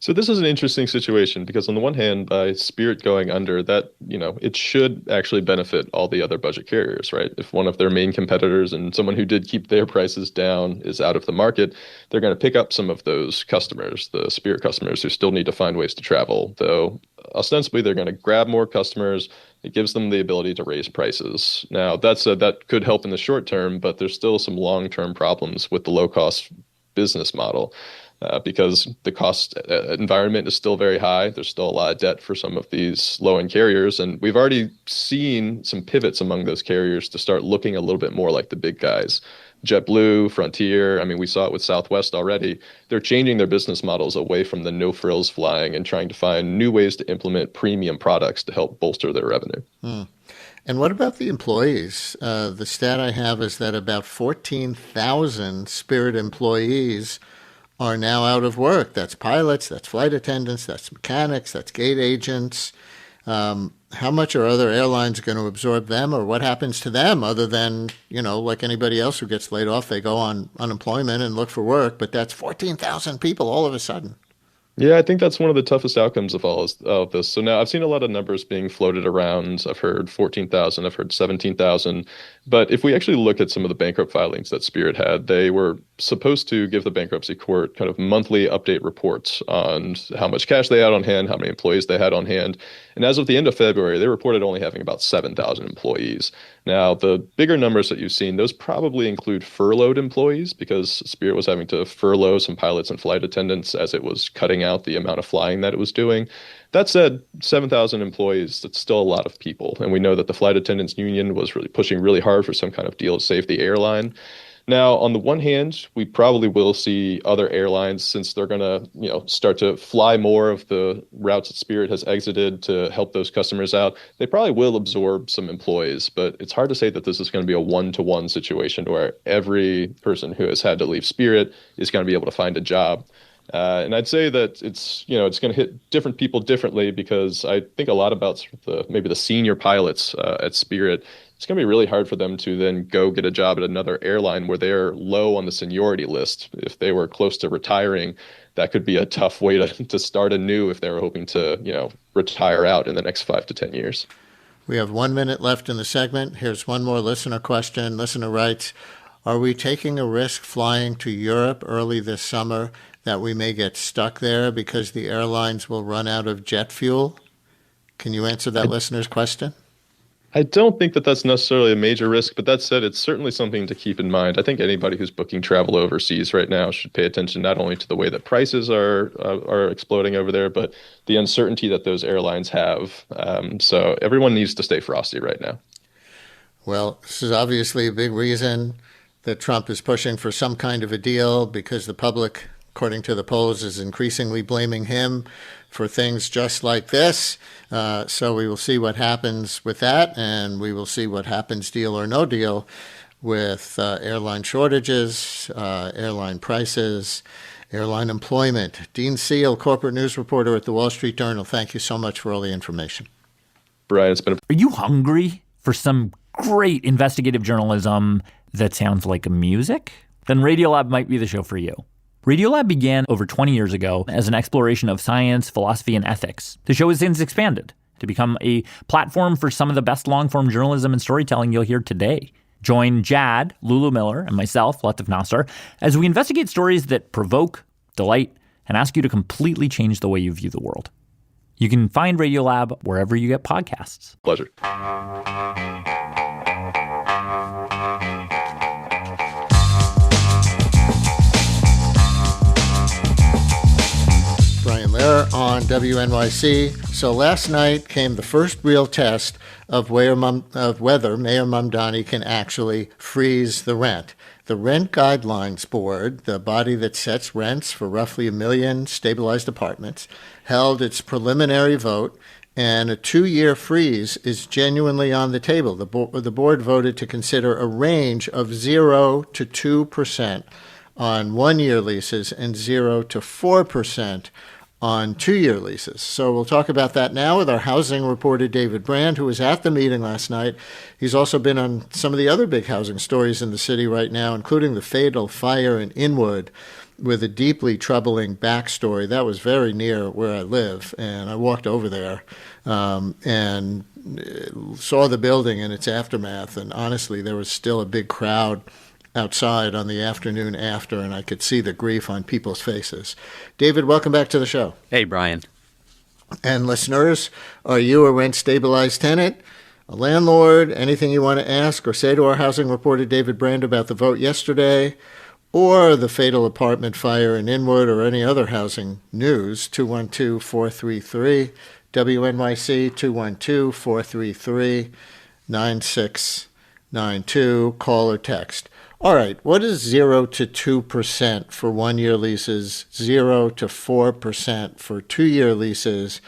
S3: So this is an interesting situation because on the one hand, by Spirit going under, that, it should actually benefit all the other budget carriers, right? If one of their main competitors and someone who did keep their prices down is out of the market, they're going to pick up some of those customers, the Spirit customers who still need to find ways to travel. Though ostensibly they're going to grab more customers. It gives them the ability to raise prices. Now, that said, that could help in the short term, but there's still some long-term problems with the low-cost business model. Because the cost environment is still very high. There's still a lot of debt for some of these low-end carriers. And we've already seen some pivots among those carriers to start looking a little bit more like the big guys. JetBlue, Frontier, we saw it with Southwest already. They're changing their business models away from the no-frills flying and trying to find new ways to implement premium products to help bolster their revenue.
S2: And what about the employees? The stat I have is that about 14,000 Spirit employees are now out of work. That's pilots, that's flight attendants, that's mechanics, that's gate agents. How much are other airlines going to absorb them, or what happens to them other than, like anybody else who gets laid off, they go on unemployment and look for work, but that's 14,000 people all of a sudden.
S3: Yeah, I think that's one of the toughest outcomes of all of this. So now I've seen a lot of numbers being floated around. I've heard 14,000, I've heard 17,000. But if we actually look at some of the bankrupt filings that Spirit had, they were supposed to give the bankruptcy court kind of monthly update reports on how much cash they had on hand, how many employees they had on hand. And as of the end of February, they reported only having about 7,000 employees. Now, the bigger numbers that you've seen, those probably include furloughed employees because Spirit was having to furlough some pilots and flight attendants as it was cutting out the amount of flying that it was doing. That said, 7,000 employees, that's still a lot of people. And we know that the flight attendants union was really pushing really hard for some kind of deal to save the airline. Now, on the one hand, we probably will see other airlines, since they're going to, start to fly more of the routes that Spirit has exited to help those customers out. They probably will absorb some employees, but it's hard to say that this is going to be a one-to-one situation where every person who has had to leave Spirit is going to be able to find a job. And I'd say that it's going to hit different people differently because I think a lot about maybe the senior pilots at Spirit. It's going to be really hard for them to then go get a job at another airline where they're low on the seniority list. If they were close to retiring, that could be a tough way to start anew if they were hoping to, retire out in the next 5 to 10 years.
S2: We have 1 minute left in the segment. Here's one more listener question. Listener writes, are we taking a risk flying to Europe early this summer that we may get stuck there because the airlines will run out of jet fuel? Can you answer that listener's question?
S3: I don't think that that's necessarily a major risk, but that said, it's certainly something to keep in mind. I think anybody who's booking travel overseas right now should pay attention not only to the way that prices are exploding over there, but the uncertainty that those airlines have. So everyone needs to stay frosty right now.
S2: Well, this is obviously a big reason that Trump is pushing for some kind of a deal because the public, according to the polls, is increasingly blaming him for things just like this. So we will see what happens with that, and we will see what happens, deal or no deal, with airline shortages, airline prices, airline employment. Dean Seal, corporate news reporter at the Wall Street Journal, thank you so much for all the information.
S3: Brian, it's been
S6: Are you hungry for some great investigative journalism that sounds like music? Then Radiolab might be the show for you. Radiolab began over 20 years ago as an exploration of science, philosophy, and ethics. The show has since expanded to become a platform for some of the best long-form journalism and storytelling you'll hear today. Join Jad, Lulu Miller, and myself, Latif Nasser, as we investigate stories that provoke, delight, and ask you to completely change the way you view the world. You can find Radiolab wherever you get podcasts.
S3: Pleasure.
S2: Lehrer on WNYC. So last night came the first real test of whether Mayor Mamdani can actually freeze the rent. The Rent Guidelines Board, the body that sets rents for roughly 1 million stabilized apartments, held its preliminary vote, and a 2-year freeze is genuinely on the table. The board voted to consider a range of 0 to 2% on 1-year leases and 0 to 4% on 2-year leases. So we'll talk about that now with our housing reporter, David Brand, who was at the meeting last night. He's also been on some of the other big housing stories in the city right now, including the fatal fire in Inwood, with a deeply troubling backstory. That was very near where I live, and I walked over there and saw the building and its aftermath, and honestly, there was still a big crowd outside on the afternoon after, and I could see the grief on people's faces. David, welcome back to the show.
S7: Hey, Brian.
S2: And listeners, are you a rent-stabilized tenant, a landlord? Anything you want to ask or say to our housing reporter, David Brand, about the vote yesterday, or the fatal apartment fire in Inwood, or any other housing news? 212-433 WNYC, 212-433-9692. Call or text. All right, what does 0 to 2% for 1-year leases, 0 to 4% for 2-year leases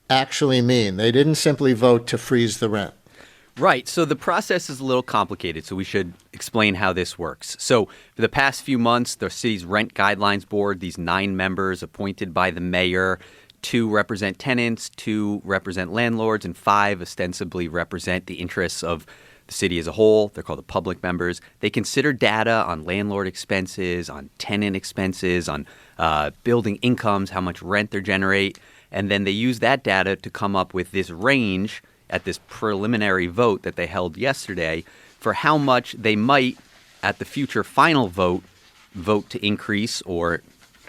S2: actually mean? They didn't simply vote to freeze the rent.
S7: Right. So the process is a little complicated, so we should explain how this works. So for the past few months, the city's Rent Guidelines Board, these 9 members appointed by the mayor, 2 represent tenants, 2 represent landlords, and 5 ostensibly represent the interests of the city as a whole. They're called the public members. They consider data on landlord expenses, on tenant expenses, on building incomes, how much rent they generate, and then they use that data to come up with this range at this preliminary vote that they held yesterday for how much they might, at the future final vote to increase or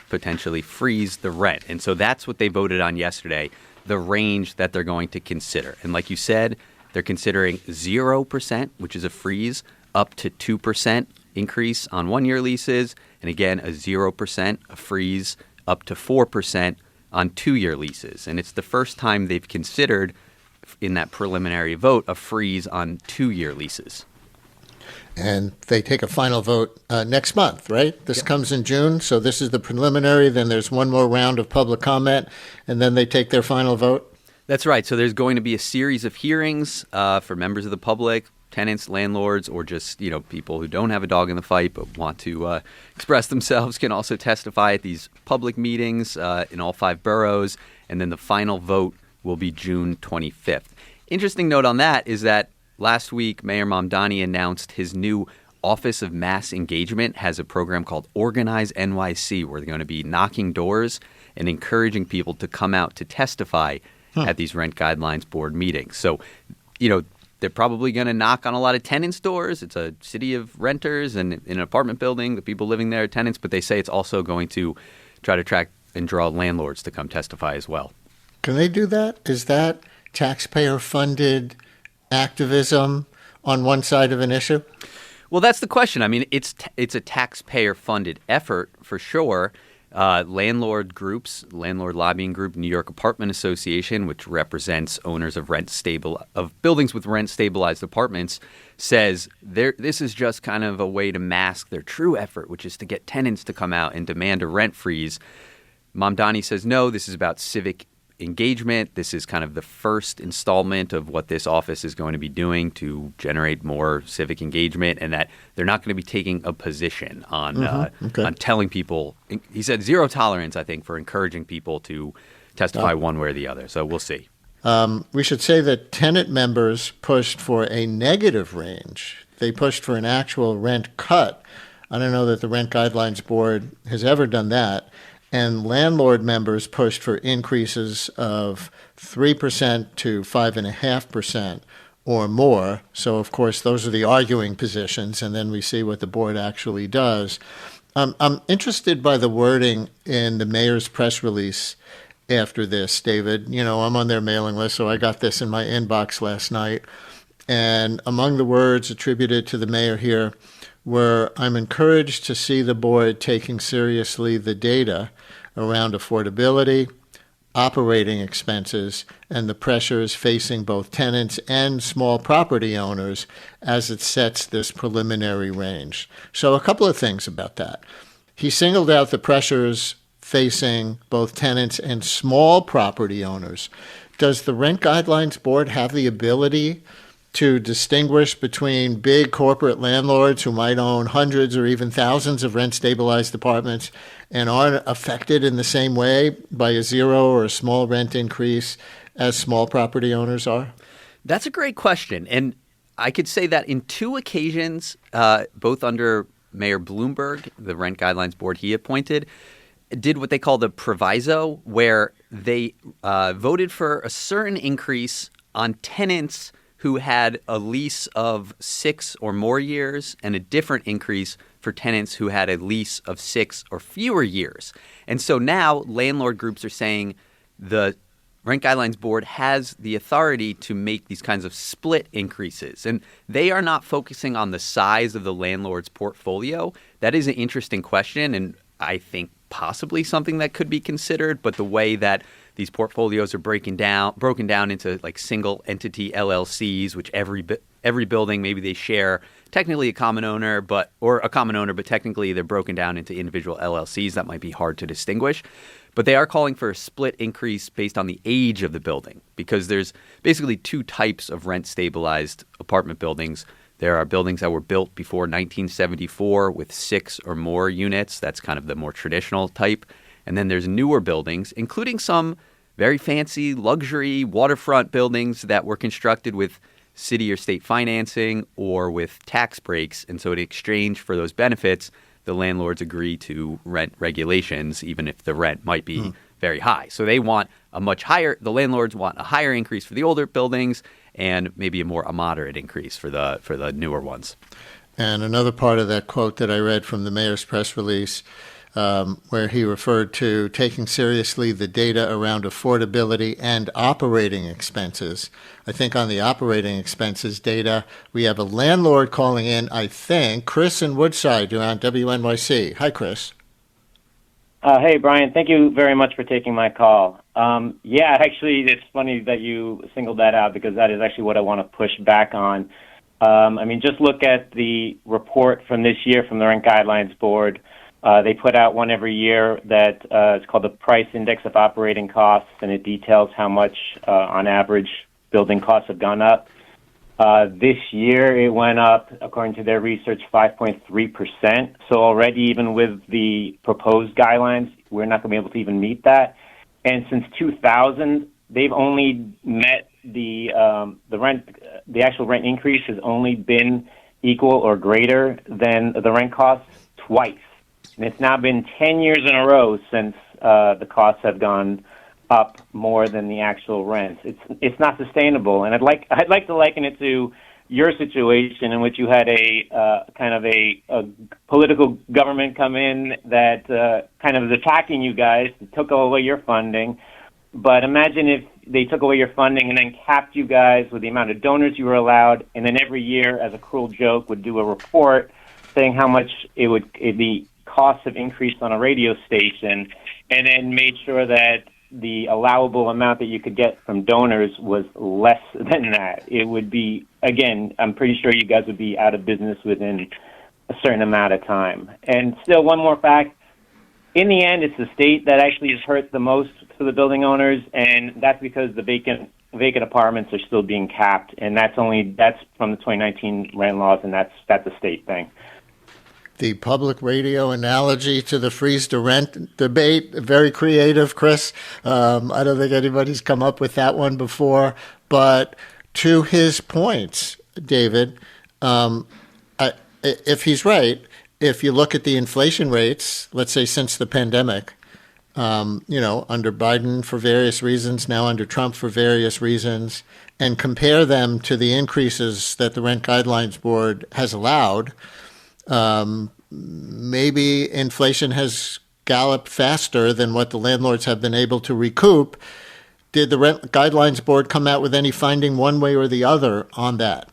S7: potentially freeze the rent. And so that's what they voted on yesterday, the range that they're going to consider. And like you said, they're considering 0%, which is a freeze, up to 2% increase on 1-year leases, and again, a 0%, a freeze, up to 4% on 2-year leases. And it's the first time they've considered, in that preliminary vote, a freeze on 2-year leases.
S2: And they take a final vote next month, right? This comes in June, so this is the preliminary. Then there's one more round of public comment, and then they take their final vote?
S7: That's right. So there's going to be a series of hearings for members of the public, tenants, landlords, or just people who don't have a dog in the fight but want to express themselves can also testify at these public meetings in all 5 boroughs. And then the final vote will be June 25th. Interesting note on that is that last week, Mayor Mamdani announced his new Office of Mass Engagement has a program called Organize NYC, where they're going to be knocking doors and encouraging people to come out to testify at these Rent Guidelines Board meetings. So, they're probably going to knock on a lot of tenants' doors. It's a city of renters, and in an apartment building, the people living there are tenants, but they say it's also going to try to attract and draw landlords to come testify as well.
S2: Can they do that? Is that taxpayer-funded activism on one side of an issue?
S7: Well, that's the question. I mean, it's a taxpayer-funded effort for sure. Landlord groups, landlord lobbying group, New York Apartment Association, which represents owners of buildings with rent-stabilized apartments, says this is just kind of a way to mask their true effort, which is to get tenants to come out and demand a rent freeze. Mamdani says, no, this is about civic engagement. This is kind of the first installment of what this office is going to be doing to generate more civic engagement, and that they're not going to be taking a position on on telling people. He said 0 tolerance, I think, for encouraging people to testify one way or the other. So we'll see.
S2: We should say that tenant members pushed for a negative range. They pushed for an actual rent cut. I don't know that the Rent Guidelines Board has ever done that. And landlord members pushed for increases of 3% to 5.5% or more. So, of course, those are the arguing positions, and then we see what the board actually does. I'm interested by the wording in the mayor's press release after this, David. I'm on their mailing list, so I got this in my inbox last night. And among the words attributed to the mayor here were, I'm encouraged to see the board taking seriously the data around affordability, operating expenses and the pressures facing both tenants and small property owners as it sets this preliminary range. So a couple of things about that. He singled out the pressures facing both tenants and small property owners. Does the Rent Guidelines Board have the ability to distinguish between big corporate landlords who might own hundreds or even thousands of rent-stabilized apartments and aren't affected in the same way by a zero or a small rent increase as small property owners are?
S7: That's a great question. And I could say that in two occasions, both under Mayor Bloomberg, the Rent Guidelines Board he appointed, did what they call the proviso, where they voted for a certain increase on tenants who had a lease of 6 or more years and a different increase for tenants who had a lease of 6 or fewer years. And so now landlord groups are saying the Rent Guidelines Board has the authority to make these kinds of split increases. And they are not focusing on the size of the landlord's portfolio. That is an interesting question, and I think possibly something that could be considered. But the way that these portfolios are broken down into like single entity LLCs, which every building, maybe they share technically a common owner, but technically they're broken down into individual LLCs. That might be hard to distinguish. But they are calling for a split increase based on the age of the building, because there's basically two types of rent-stabilized apartment buildings. There are buildings that were built before 1974 with 6 or more units. That's kind of the more traditional type. And then there's newer buildings, including some very fancy luxury waterfront buildings that were constructed with city or state financing or with tax breaks. And so in exchange for those benefits, the landlords agree to rent regulations, even if the rent might be very high. So they want the landlords want a higher increase for the older buildings and maybe a moderate increase for the newer ones.
S2: And another part of that quote that I read from the mayor's press release, where he referred to taking seriously the data around affordability and operating expenses. I think on the operating expenses data, we have a landlord calling in, I think, Chris in Woodside. You're on WNYC. Hi, Chris.
S8: Hey, Brian. Thank you very much for taking my call. Actually, it's funny that you singled that out, because that is actually what I want to push back on. Just look at the report from this year from the Rent Guidelines Board. They put out one every year that is called the Price Index of Operating Costs, and it details how much, on average, building costs have gone up. This year, it went up, according to their research, 5.3%. So already, even with the proposed guidelines, we're not going to be able to even meet that. And since 2000, they've only met the actual rent increase has only been equal or greater than the rent costs twice. And it's now been 10 years in a row since the costs have gone up more than the actual rents. It's not sustainable. And I'd like to liken it to your situation, in which you had a kind of a political government come in that kind of is attacking you guys, took away your funding. But imagine if they took away your funding and then capped you guys with the amount of donors you were allowed, and then every year, as a cruel joke, would do a report saying how much the costs have increased on a radio station, and then made sure that the allowable amount that you could get from donors was less than that. It would be, again, I'm pretty sure you guys would be out of business within a certain amount of time. And still, one more fact. In the end, it's the state that actually is hurt the most for the building owners, and that's because the vacant apartments are still being capped, and that's from the 2019 rent laws, and that's a state thing.
S2: The public radio analogy to the freeze to rent debate, very creative, Chris. I don't think anybody's come up with that one before, but to his points, David, if he's right, if you look at the inflation rates, let's say since the pandemic, under Biden for various reasons, now under Trump for various reasons, and compare them to the increases that the Rent Guidelines Board has allowed, maybe inflation has galloped faster than what the landlords have been able to recoup. Did the Rent Guidelines Board come out with any finding one way or the other on that?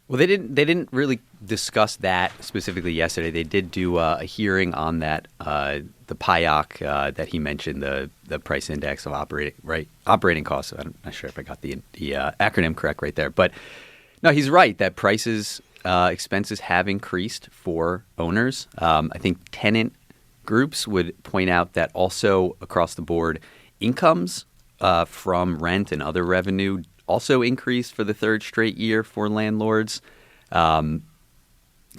S7: Well, they didn't really discuss that specifically yesterday. They did do a hearing on that, the PIOC that he mentioned, the price index of operating costs. I'm not sure if I got the acronym correct right there, but no, he's right that expenses have increased for owners. I think tenant groups would point out that also across the board, incomes from rent and other revenue also increased for the third straight year for landlords. Got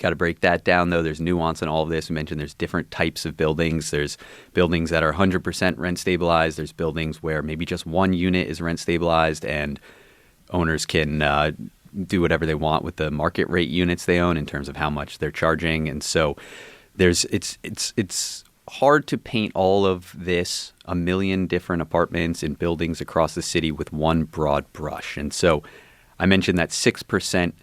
S7: to break that down, though. There's nuance in all of this. We mentioned there's different types of buildings. There's buildings that are 100% rent stabilized. There's buildings where maybe just one unit is rent stabilized and owners can do whatever they want with the market rate units they own in terms of how much they're charging. And so it's hard to paint all of this, a million different apartments and buildings across the city with one broad brush. And so I mentioned that 6%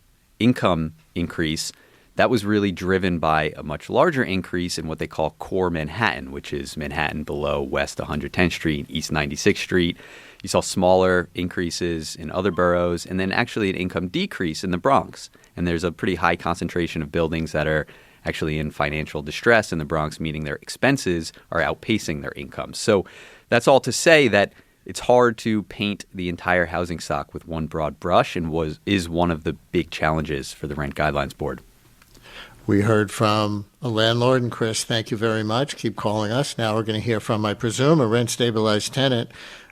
S7: income increase. That was really driven by a much larger increase in what they call core Manhattan, which is Manhattan below West 110th Street, East 96th Street. You saw smaller increases in other boroughs and then actually an income decrease in the Bronx. And there's a pretty high concentration of buildings that are actually in financial distress in the Bronx, meaning their expenses are outpacing their income. So that's all to say that it's hard to paint the entire housing stock with one broad brush and is one of the big challenges for the Rent Guidelines Board.
S2: We heard from a landlord, and Chris, thank you very much. Keep calling us. Now we're going to hear from, I presume, a rent-stabilized tenant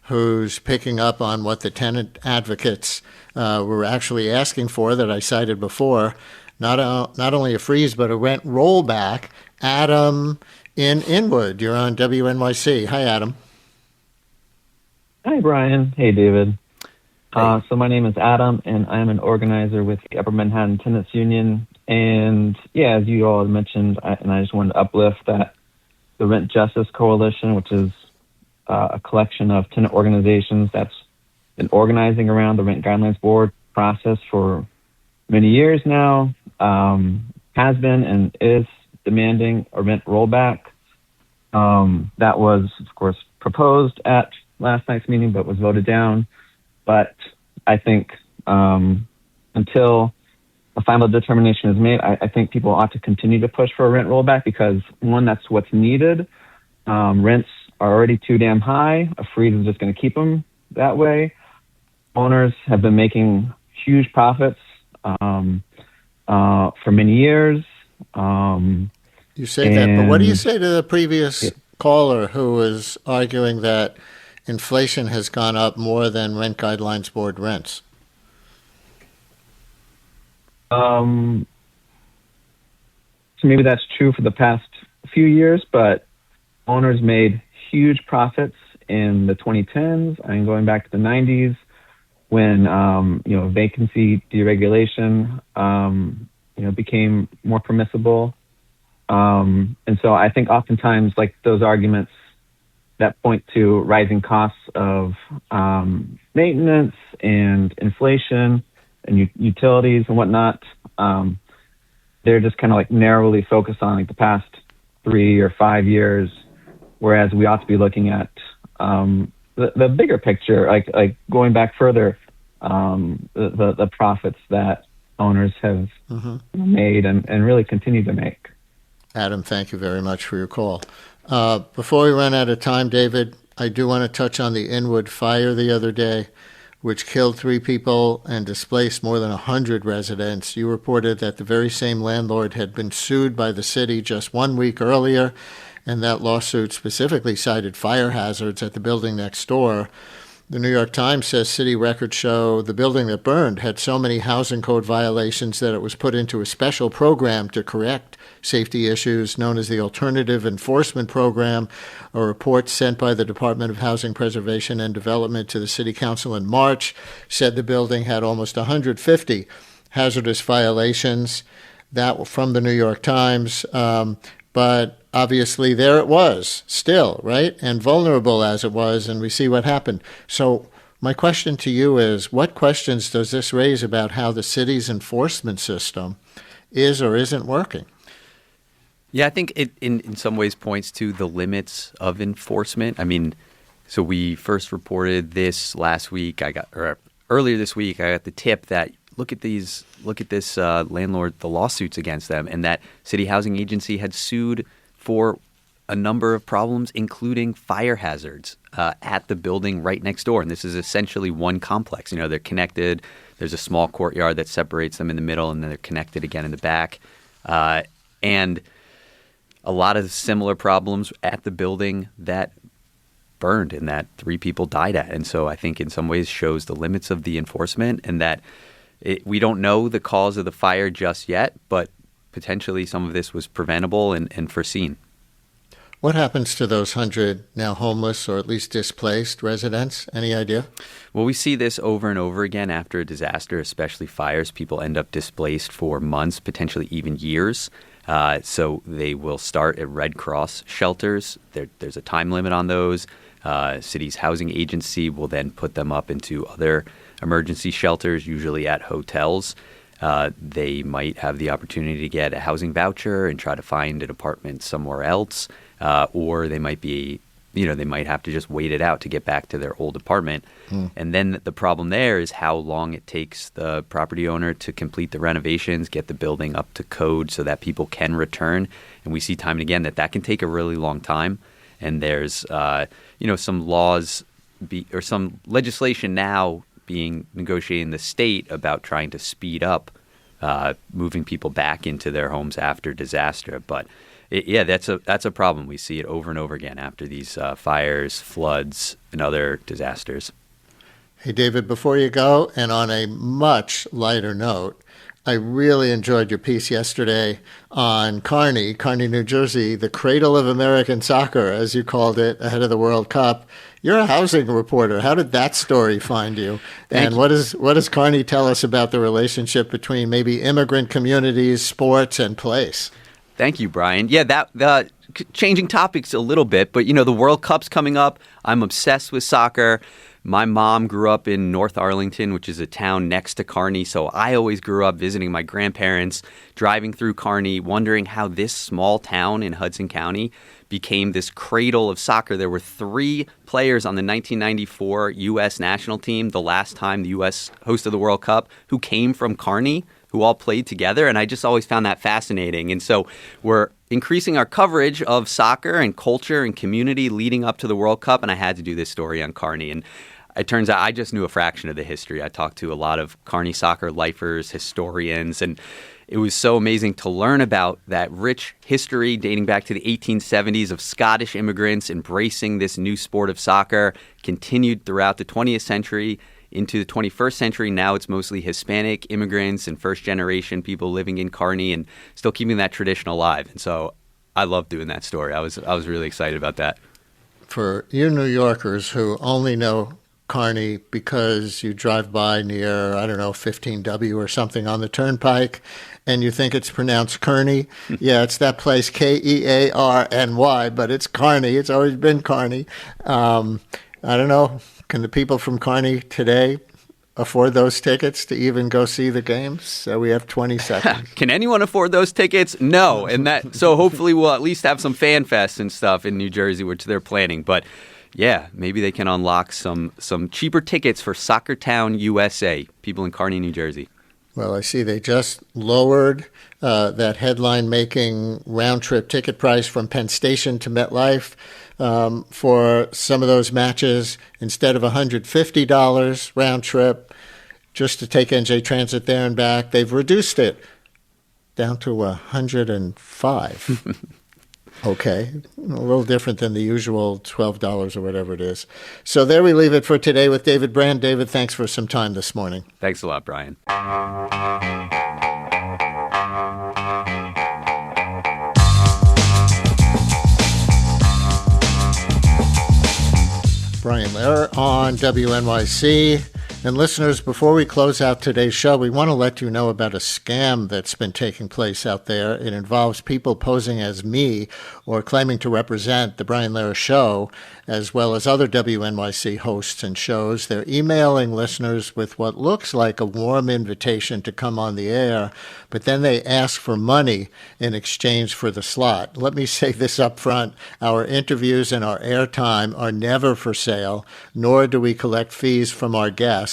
S2: who's picking up on what the tenant advocates were actually asking for that I cited before. Not only a freeze, but a rent rollback. Adam in Inwood, you're on WNYC. Hi, Adam.
S9: Hi, Brian. Hey, David.
S2: Hey.
S9: So my name is Adam, and I'm an organizer with the Upper Manhattan Tenants Union. And yeah, as you all mentioned, I just wanted to uplift that the Rent Justice Coalition, which is a collection of tenant organizations that's been organizing around the Rent Guidelines Board process for many years now, has been and is demanding a rent rollback. That was, of course, proposed at last night's meeting, but was voted down. But I think until a final determination is made, I think people ought to continue to push for a rent rollback because, one, that's what's needed. Rents are already too damn high. A freeze is just going to keep them that way. Owners have been making huge profits for many years.
S2: You say that, but what do you say to the previous caller who was arguing that inflation has gone up more than Rent Guidelines Board rents?
S9: So maybe that's true for the past few years, but owners made huge profits in the 2010s and going back to the 90s when vacancy deregulation became more permissible. And so I think oftentimes like those arguments that point to rising costs of maintenance and inflation and utilities and whatnot, they're just kind of like narrowly focused on like the past 3 or 5 years, whereas we ought to be looking at the bigger picture, like going back further, the profits that owners have made and really continue to make.
S2: Adam, thank you very much for your call. Before we run out of time, David, I do want to touch on the Inwood fire the other day, which killed 3 people and displaced more than 100 residents. You reported that the very same landlord had been sued by the city just 1 week earlier, and that lawsuit specifically cited fire hazards at the building next door. The New York Times says city records show the building that burned had so many housing code violations that it was put into a special program to correct safety issues known as the Alternative Enforcement Program. A report sent by the Department of Housing Preservation and Development to the City Council in March said the building had almost 150 hazardous violations. That from the New York Times, but obviously there it was still, right? And vulnerable as it was, and we see what happened. So my question to you is, what questions does this raise about how the city's enforcement system is or isn't working?
S7: Yeah, I think it in some ways points to the limits of enforcement. I mean, so we first reported this last week. Earlier this week, I got the tip that look at this landlord, the lawsuits against them, and that city housing agency had sued for a number of problems, including fire hazards at the building right next door. And this is essentially one complex. They're connected. There's a small courtyard that separates them in the middle, and then they're connected again in the back. And a lot of similar problems at the building that burned and that 3 people died at. And so I think in some ways shows the limits of the enforcement, and that we don't know the cause of the fire just yet, but potentially some of this was preventable and foreseen.
S2: What happens to those 100 now homeless or at least displaced residents? Any idea?
S7: Well, we see this over and over again after a disaster, especially fires. People end up displaced for months, potentially even years. So they will start at Red Cross shelters. There's a time limit on those. City's housing agency will then put them up into other emergency shelters, usually at hotels. They might have the opportunity to get a housing voucher and try to find an apartment somewhere else. Or they might have to just wait it out to get back to their old apartment. And then the problem there is how long it takes the property owner to complete the renovations, get the building up to code so that people can return. And we see time and again that can take a really long time. And there's, some laws or some legislation now being negotiated in the state about trying to speed up moving people back into their homes after disaster. But that's a problem. We see it over and over again after these fires, floods, and other disasters.
S2: Hey, David, before you go, and on a much lighter note, I really enjoyed your piece yesterday on Kearney, New Jersey, the cradle of American soccer, as you called it, ahead of the World Cup. You're a housing reporter. How did that story find you? And what does Kearney tell us about the relationship between maybe immigrant communities, sports, and place?
S7: Thank you, Brian. Yeah, changing topics a little bit, but the World Cup's coming up. I'm obsessed with soccer. My mom grew up in North Arlington, which is a town next to Kearney, so I always grew up visiting my grandparents, driving through Kearney, wondering how this small town in Hudson County became this cradle of soccer. There were 3 players on the 1994 U.S. national team, the last time the U.S. hosted the World Cup, who came from Kearney, who all played together, and I just always found that fascinating. And so we're increasing our coverage of soccer and culture and community leading up to the World Cup, and I had to do this story on Kearney. And it turns out I just knew a fraction of the history. I talked to a lot of Kearney soccer lifers, historians, and it was so amazing to learn about that rich history dating back to the 1870s of Scottish immigrants embracing this new sport of soccer, continued throughout the 20th century into the 21st century. Now it's mostly Hispanic immigrants and first-generation people living in Kearney and still keeping that tradition alive. And so I love doing that story. I was really excited about that.
S2: For you New Yorkers who only know Kearney because you drive by near, 15W or something on the turnpike, and you think it's pronounced Kearney. Yeah, it's that place, Kearny, but it's Kearney. It's always been Kearney. I don't know. Can the people from Kearney today afford those tickets to even go see the games? So we have 20 seconds.
S7: Can anyone afford those tickets? No. So hopefully we'll at least have some fan fests and stuff in New Jersey, which they're planning. But yeah, maybe they can unlock some cheaper tickets for Soccer Town, USA, people in Kearney, New Jersey.
S2: Well, I see they just lowered that headline-making round-trip ticket price from Penn Station to MetLife for some of those matches. Instead of $150 round-trip just to take NJ Transit there and back, they've reduced it down to $105. Okay, a little different than the usual $12 or whatever it is. So there we leave it for today with David Brand. David, thanks for some time this morning.
S7: Thanks a lot, Brian.
S2: Brian Lehrer on WNYC. And listeners, before we close out today's show, we want to let you know about a scam that's been taking place out there. It involves people posing as me or claiming to represent the Brian Lehrer Show, as well as other WNYC hosts and shows. They're emailing listeners with what looks like a warm invitation to come on the air, but then they ask for money in exchange for the slot. Let me say this up front. Our interviews and our airtime are never for sale, nor do we collect fees from our guests.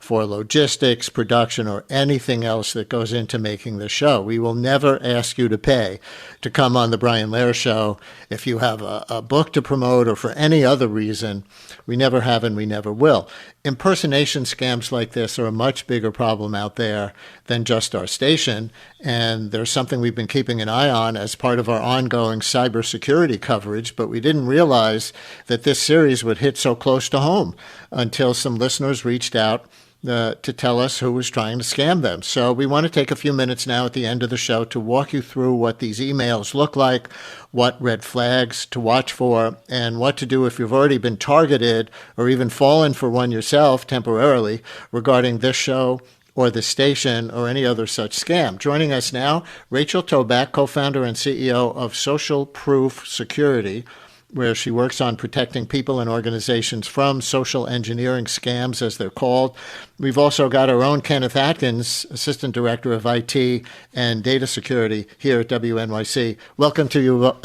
S2: for logistics, production, or anything else that goes into making the show. We will never ask you to pay to come on the Brian Lehrer Show if you have a book to promote or for any other reason. We never have and we never will. Impersonation scams like this are a much bigger problem out there than just our station, and there's something we've been keeping an eye on as part of our ongoing cybersecurity coverage, but we didn't realize that this series would hit so close to home until some listeners reached out to tell us who was trying to scam them. So we want to take a few minutes now at the end of the show to walk you through what these emails look like, what red flags to watch for, and what to do if you've already been targeted or even fallen for one yourself temporarily regarding this show or the station or any other such scam. Joining us now, Rachel Toback, co-founder and CEO of Social Proof Security, where she works on protecting people and organizations from social engineering scams, as they're called. We've also got our own Kenneth Atkins, Assistant Director of IT and Data Security here at WNYC. Welcome to you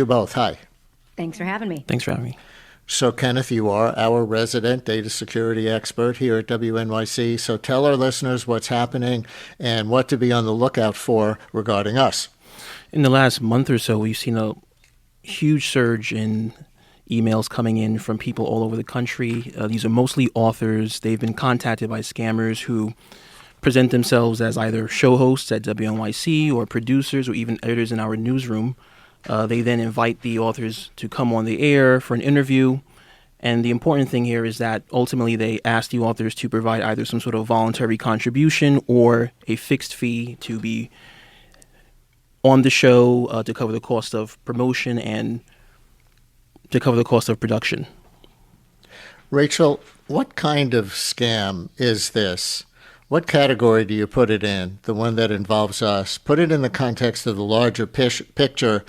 S2: both. Hi.
S10: Thanks for having me.
S11: Thanks for having me.
S2: So, Kenneth, you are our resident data security expert here at WNYC. So tell our listeners what's happening and what to be on the lookout for regarding us.
S11: In the last month or so, we've seen a huge surge in emails coming in from people all over the country. These are mostly authors. They've been contacted by scammers who present themselves as either show hosts at WNYC or producers or even editors in our newsroom. They then invite the authors to come on the air for an interview. And the important thing here is that ultimately they ask the authors to provide either some sort of voluntary contribution or a fixed fee to be on the show to cover the cost of promotion and to cover the cost of production.
S2: Rachel, what kind of scam is this? What category do you put it in, the one that involves us? Put it in the context of the larger picture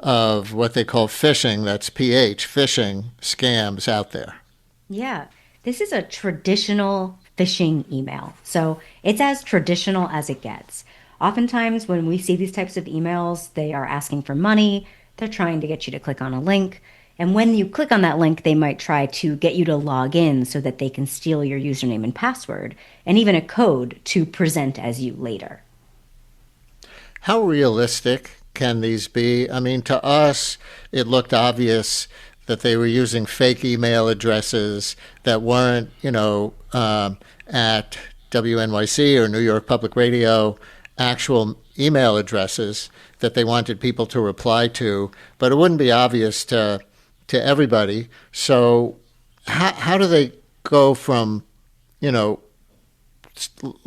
S2: of what they call phishing, that's PH, phishing scams out there.
S10: Yeah, this is a traditional phishing email. So it's as traditional as it gets. Oftentimes when we see these types of emails, they are asking for money. They're trying to get you to click on a link. And when you click on that link, they might try to get you to log in so that they can steal your username and password, and even a code to present as you later.
S2: How realistic can these be? I mean, to us, it looked obvious that they were using fake email addresses that weren't, at WNYC or New York Public Radio, actual email addresses that they wanted people to reply to, but it wouldn't be obvious to everybody. So how do they go from,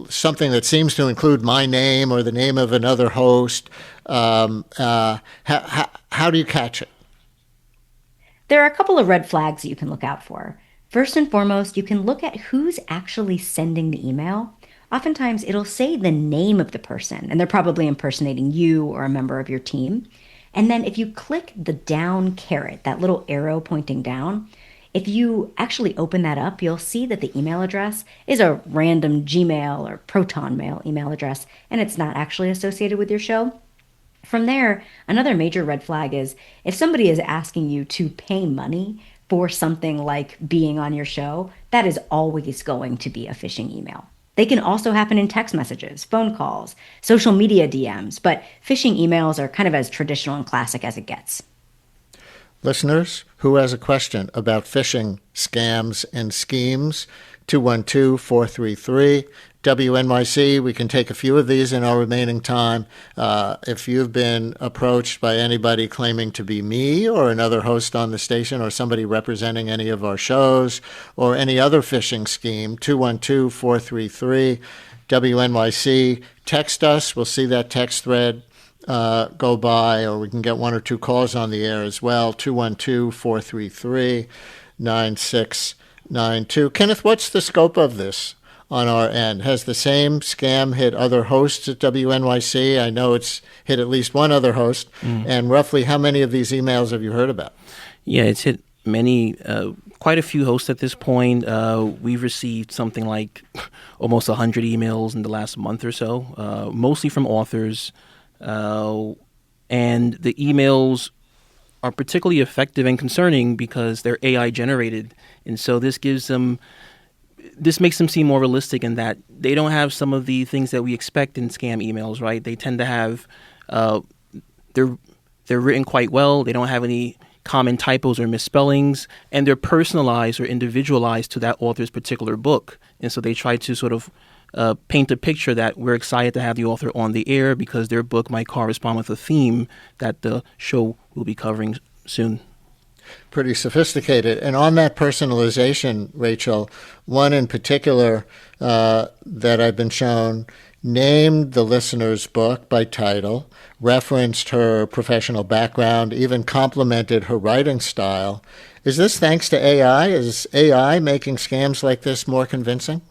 S2: something that seems to include my name or the name of another host? How do you catch it?
S10: There are a couple of red flags you can look out for. First and foremost, you can look at who's actually sending the email. Oftentimes, it'll say the name of the person, and they're probably impersonating you or a member of your team. And then if you click the down caret, that little arrow pointing down, if you actually open that up, you'll see that the email address is a random Gmail or Proton Mail email address, and it's not actually associated with your show. From there, another major red flag is if somebody is asking you to pay money for something like being on your show, that is always going to be a phishing email. They can also happen in text messages, phone calls, social media DMs, but phishing emails are kind of as traditional and classic as it gets.
S2: Listeners, who has a question about phishing scams and schemes, 212-433 WNYC. We can take a few of these in our remaining time. If you've been approached by anybody claiming to be me or another host on the station or somebody representing any of our shows or any other phishing scheme, 212-433 WNYC. Text us. We'll see that text thread go by, or we can get one or two calls on the air as well, 212-433-9692. Kenneth, what's the scope of this on our end? Has the same scam hit other hosts at WNYC? I know it's hit at least one other host. And roughly how many of these emails have you heard about?
S11: Yeah, it's hit many, quite a few hosts at this point. We've received something like almost 100 emails in the last month or so, mostly from authors. And the emails are particularly effective and concerning because they're AI generated. And so this gives them this makes them seem more realistic in that they don't have some of the things that we expect in scam emails, right? They tend to have, they're written quite well. They don't have any common typos or misspellings, and they're personalized or individualized to that author's particular book. And so they try to sort of paint a picture that we're excited to have the author on the air because their book might correspond with a theme that the show will be covering soon.
S2: Pretty sophisticated. And on that personalization, Rachel, one in particular that I've been shown named the listener's book by title, referenced her professional background, even complimented her writing style. Is this thanks to AI? Is AI making scams like this more convincing?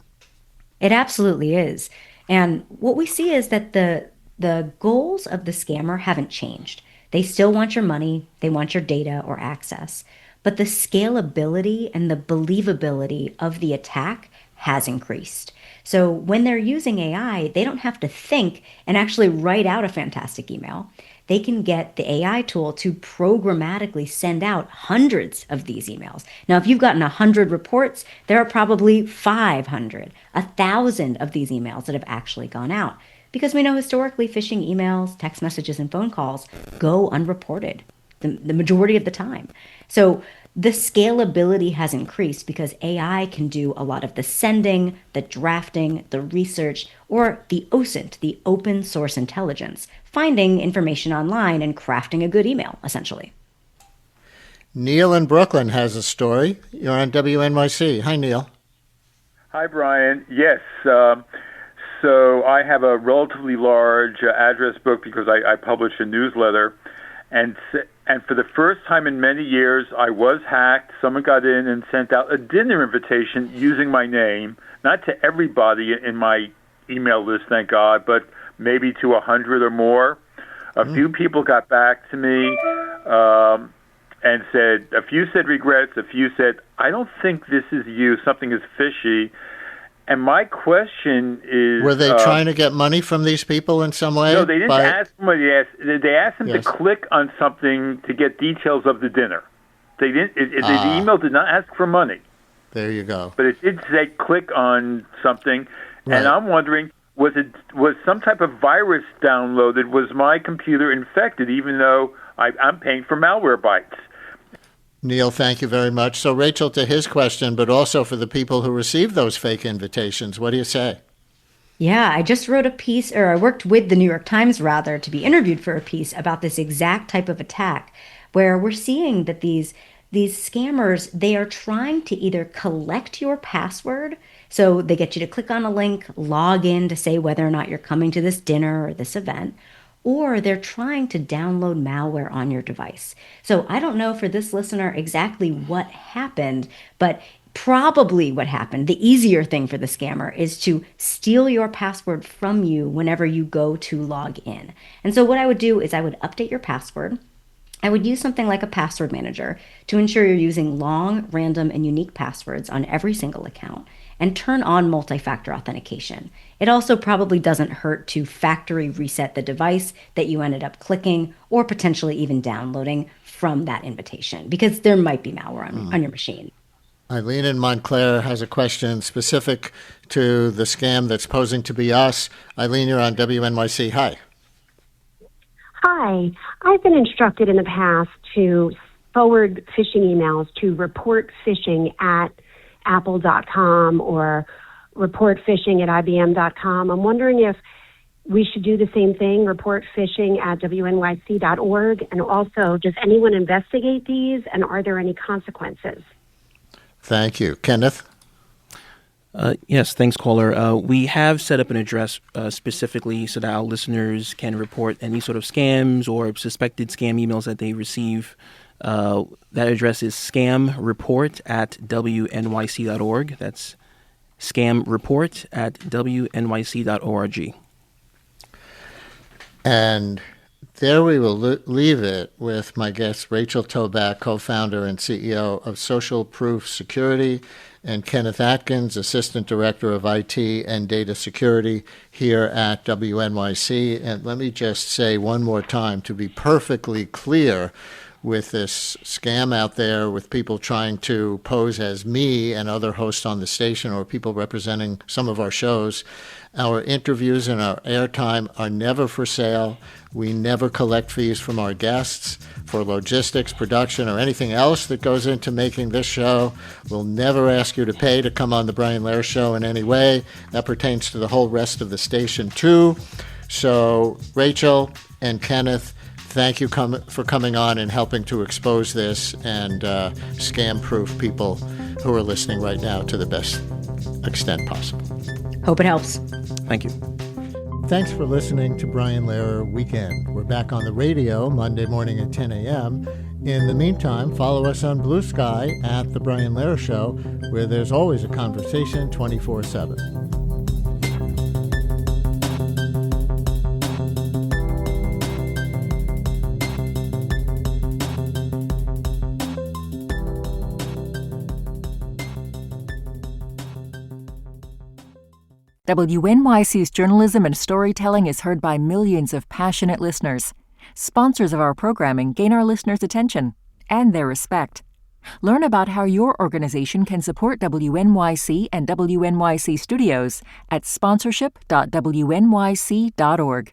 S10: It absolutely is. And what we see is that the goals of the scammer haven't changed. They still want your money, they want your data or access. But the scalability and the believability of the attack has increased. So when they're using AI, they don't have to think and actually write out a fantastic email. They can get the AI tool to programmatically send out hundreds of these emails. Now, if you've gotten 100 reports, there are probably 500, 1,000 of these emails that have actually gone out. Because we know historically phishing emails, text messages, and phone calls go unreported the majority of the time. So the scalability has increased because AI can do a lot of the sending, the drafting, the research, or the OSINT, the open source intelligence, finding information online and crafting a good email, essentially.
S2: Neil in Brooklyn has a story. You're on WNYC. Hi, Neil.
S12: Hi, Brian. Yes. So I have a relatively large address book because I publish a newsletter. And for the first time in many years, I was hacked. Someone got in and sent out a dinner invitation using my name, not to everybody in my email list, thank God, but maybe to 100 or more. A few people got back to me and said, a few said regrets, a few said, I don't think this is you, something is fishy. And my question is...
S2: Were they trying to get money from these people in some way?
S12: No, they didn't ask somebody. They asked them
S2: Yes.
S12: to click on something to get details of the dinner. They didn't. The email did not ask for money.
S2: There you go.
S12: But it did say click on something.
S2: Right.
S12: And I'm wondering, was some type of virus downloaded? Was my computer infected, even though I'm paying for malware bytes?
S2: Neil, thank you very much. So, Rachel, to his question, but also for the people who received those fake invitations, what do you say?
S10: Yeah, I just wrote a piece, or I worked with the New York Times, rather, to be interviewed for a piece about this exact type of attack, where we're seeing that these scammers, they are trying to either collect your password, so they get you to click on a link, log in to say whether or not you're coming to this dinner or this event, or they're trying to download malware on your device. So I don't know for this listener exactly what happened, but probably what happened, the easier thing for the scammer is to steal your password from you whenever you go to log in. And so what I would do is I would update your password. I would use something like a password manager to ensure you're using long, random, and unique passwords on every single account, and turn on multi-factor authentication. It also probably doesn't hurt to factory reset the device that you ended up clicking or potentially even downloading from that invitation, because there might be malware on your machine.
S2: Eileen in Montclair has a question specific to the scam that's posing to be us. Eileen, you're on WNYC. Hi.
S13: Hi. I've been instructed in the past to forward phishing emails to report phishing at apple.com or report phishing at ibm.com. I'm wondering if we should do the same thing, report phishing at wnyc.org. And also, does anyone investigate these, and are there any consequences?
S2: Thank you. Kenneth?
S11: Yes, thanks, caller. We have set up an address specifically so that our listeners can report any sort of scams or suspected scam emails that they receive. That address is scamreport@wnyc.org. That's scamreport@wnyc.org.
S2: And there we will leave it with my guest, Rachel Toback, co-founder and CEO of Social Proof Security, and Kenneth Atkins, Assistant Director of IT and Data Security here at WNYC. And let me just say one more time, to be perfectly clear, with this scam out there with people trying to pose as me and other hosts on the station or people representing some of our shows. Our interviews and our airtime are never for sale. We never collect fees from our guests for logistics, production, or anything else that goes into making this show. We'll never ask you to pay to come on the Brian Lehrer Show in any way. That pertains to the whole rest of the station, too. So, Rachel and Kenneth, thank you for coming on and helping to expose this and scam-proof people who are listening right now to the best extent possible.
S10: Hope it helps.
S11: Thank you.
S2: Thanks for listening to Brian Lehrer Weekend. We're back on the radio Monday morning at 10 a.m. In the meantime, follow us on Blue Sky at The Brian Lehrer Show, where there's always a conversation 24/7.
S1: WNYC's journalism and storytelling is heard by millions of passionate listeners. Sponsors of our programming gain our listeners' attention and their respect. Learn about how your organization can support WNYC and WNYC Studios at sponsorship.wnyc.org.